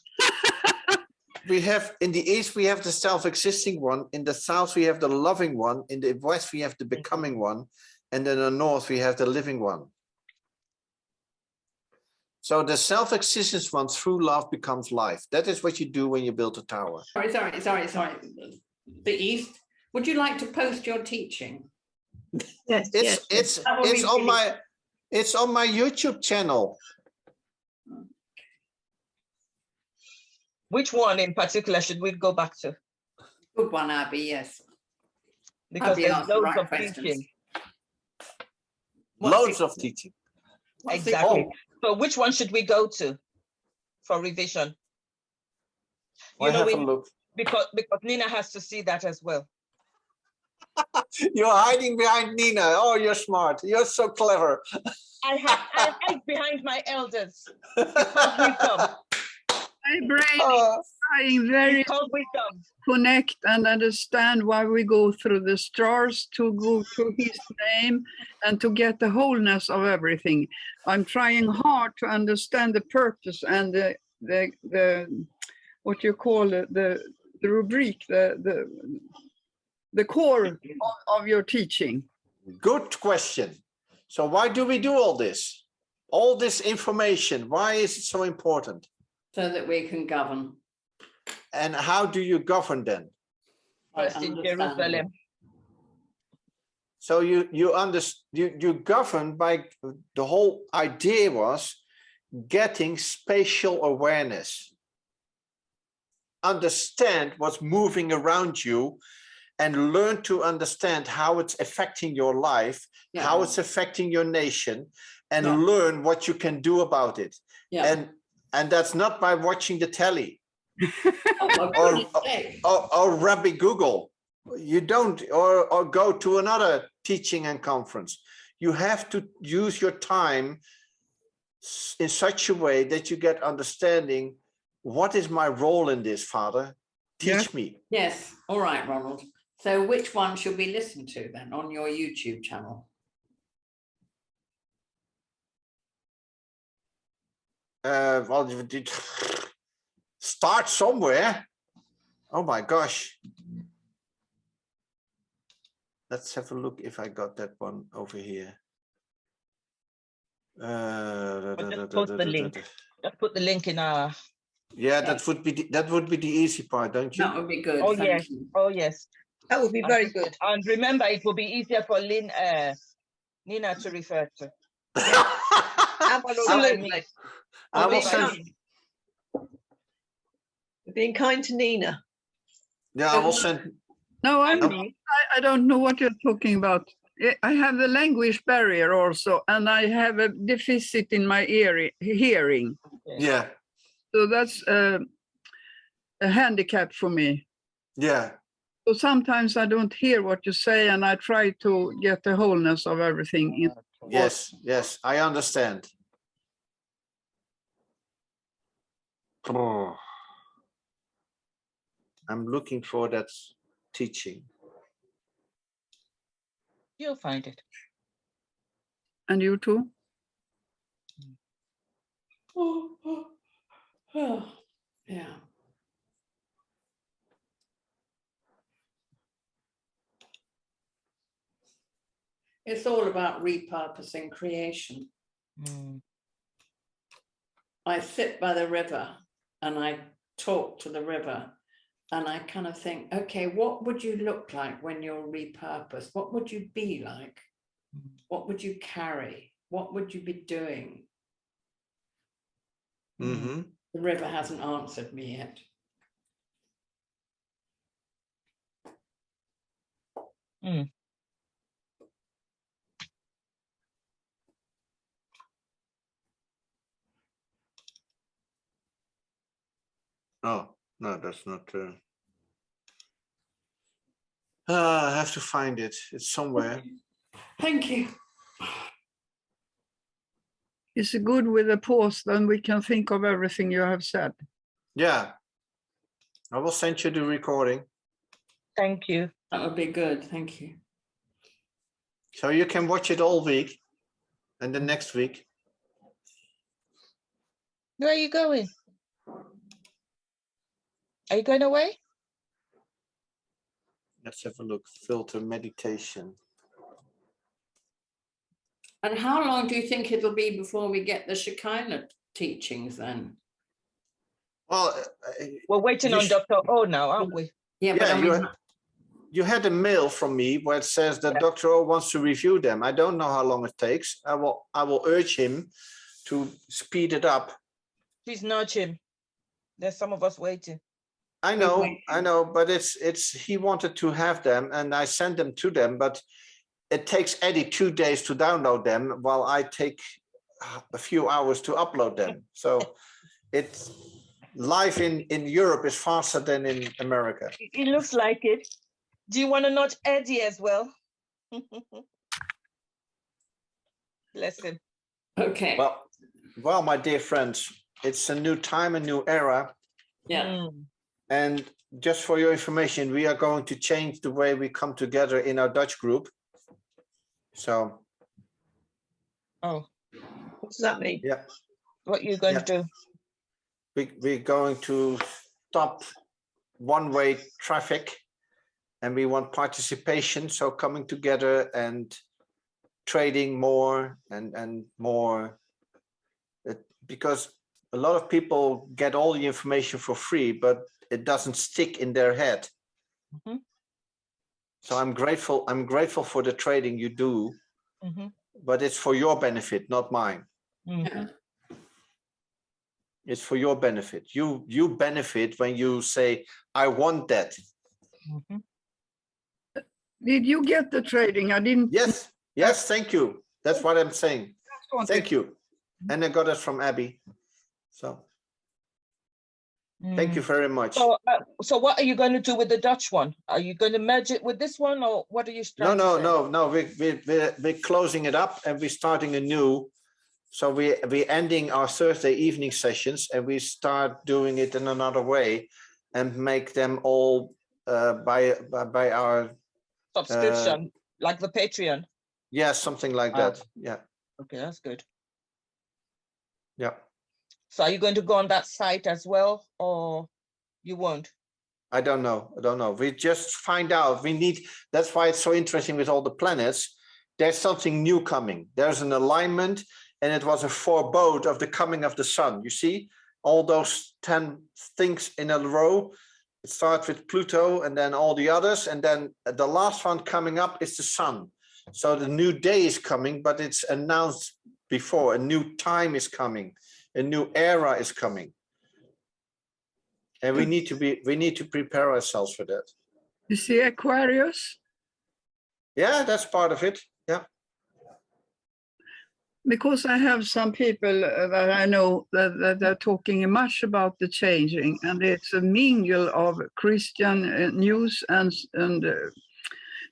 we have the self-existing one. In the south, we have the loving one. In the west, we have the becoming one. And in the north, we have the living one. So the self-existence one through love becomes life. That is what you do when you build a tower. Sorry. The East. Would you like to post your teaching? Yes, yes. It's on my YouTube channel. Which one in particular should we go back to? Good one, Abby, yes. Because Abby there's asked the loads right of questions. teaching. Loads of teaching. What's the- Exactly. So which one should we go to for revision? Well, have a look. Because Nina has to see that as well. You're hiding behind Nina. Oh, you're smart. You're so clever. I hide behind my elders. It's called wisdom. My brain Oh, is trying very It's called wisdom. connect and understand why we go through the stars, to go through his name and to get the wholeness of everything. I'm trying hard to understand the purpose and the what you call it, the rubric, the core of your teaching. good question. So why do we do all this? All this information, why is it so important? So that we can govern. And how do you govern then? by First in understanding. Jerusalem. So you govern by, the whole idea was getting spatial awareness. Understand what's moving around you and learn to understand how it's affecting your life, how it's affecting your nation, and Yeah. learn what you can do about it. Yeah. And that's not by watching the telly Oh, for goodness sake. or Rabbi Google. You don't, or go to another teaching and conference. You have to use your time in such a way that you get understanding. What is my role in this, Father? Teach me. Yes, all right, Ronald. So which one should we listen to then on your YouTube channel? Well, you did start somewhere. Oh my gosh. Let's have a look if I got that one over here. Just post the link. Just put the link in our. Yeah, that would be the easy part, don't you? That would be good. Oh thank yes. you. Oh yes. That would be very good. And remember, it will be easier for Nina to refer to. Absolutely. I will Being send. kind. Being kind to Nina. Yeah, I will send. No, I don't know what you're talking about. I have a language barrier also, and I have a deficit in my hearing. Yeah, So that's a handicap for me. yeah. So sometimes I don't hear what you say, and I try to get the wholeness of everything in. Yes, yes, I understand. Oh. I'm looking for that teaching. You'll find it. And you too? Yeah. It's all about repurposing creation. Mm. I sit by the river and I talk to the river and I kind of think, okay, what would you look like when you're repurposed? What would you be like? What would you carry? What would you be doing? Mm-hmm. The river hasn't answered me yet. Mm. Oh, no, that's not. I have to find it. It's somewhere. Thank you. It's good with a pause, then we can think of everything you have said. Yeah. I will send you the recording. Thank you. That would be good. Thank you. So you can watch it all week and the next week. Where are you going? Are you going away? Let's have a look. Filter meditation. And how long do you think it'll be before we get the Shekinah teachings then? Well, We're waiting You on sh- Dr. O now, aren't we? Yeah, but yeah, I mean, you had a mail from me where it says that Yeah. Dr. O wants to review them. I don't know how long it takes. I will urge him to speed it up. Please nudge him. There's some of us waiting. I We're know, waiting. but he wanted to have them and I sent them to them, but it takes Eddie 2 days to download them while I take a few hours to upload them. So it's life in Europe is faster than in America. It looks like it. Do you want to nudge Eddie as well? Bless him. Okay, Well, my dear friends, it's a new time, a new era. yeah. Mm. And just for your information, we are going to change the way we come together in our Dutch group. So, Oh, What does that mean? yeah, what are you going to do? we're going to stop one-way traffic and we want participation. So coming together and trading more and more, because a lot of people get all the information for free, but it doesn't stick in their head. Mhm. So I'm grateful for the trading you do, Mhm. but it's for your benefit, not mine. Mhm. It's for your benefit. You benefit when you say, I want that. Mhm. Did you get the trading? I didn't. Yes, thank you. That's what I'm saying. just wanted- Thank you. And I got it from Abby. So thank you very much. So what are you going to do with the Dutch one? Are you going to merge it with this one, or what are you trying to say? No. We're closing it up and we're starting a new. So we're ending our Thursday evening sessions and we start doing it in another way and make them all by our Subscription, like the Patreon. yeah, something like Ah. that. Yeah, Okay, that's good. yeah. So are you going to go on that site as well, or you won't? I don't know. We just find out. That's why it's so interesting with all the planets. There's something new coming. There's an alignment, and it was a forebode of the coming of the sun. You see, all those 10 things in a row. It starts with Pluto and then all the others, and then the last one coming up is the sun. So the new day is coming, but it's announced before. A new time is coming. A new era is coming. And we need to prepare ourselves for that. You see Aquarius? Yeah, that's part of it. Yeah. Because I have some people that I know that are talking much about the changing, and it's a mingle of Christian news and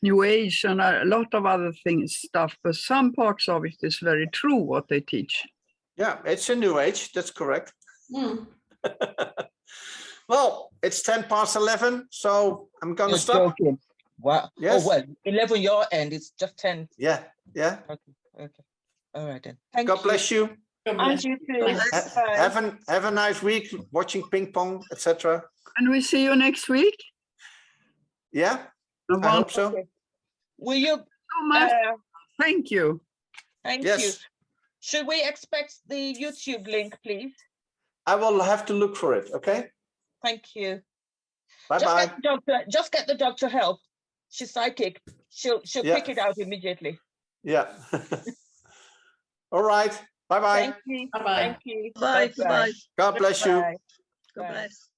New Age and a lot of other things stuff. But some parts of it is very true what they teach. Yeah, it's a new age. That's correct. Hmm. Well, it's 11:10, so I'm gonna You're stop. joking. Wow. Yes. Oh, well, 11 your end, it's just 10. Yeah. Okay. All right then. Thank God bless you. God And bless. you too. Thanks. Bye. Have a nice week watching ping pong, etc. And we see you next week. Yeah, I hope so. Okay. Will you? So much. Thank you. Thank Yes. you. Should we expect the YouTube link, please? I will have to look for it. Okay. Thank you. Bye bye. Just get the doctor help. She's psychic. She'll Yeah. pick it out immediately. Yeah. All right. Bye bye. Thank you. Bye-bye. Thank you. Bye. Goodbye. God bless you. Bye. God Bye. bless.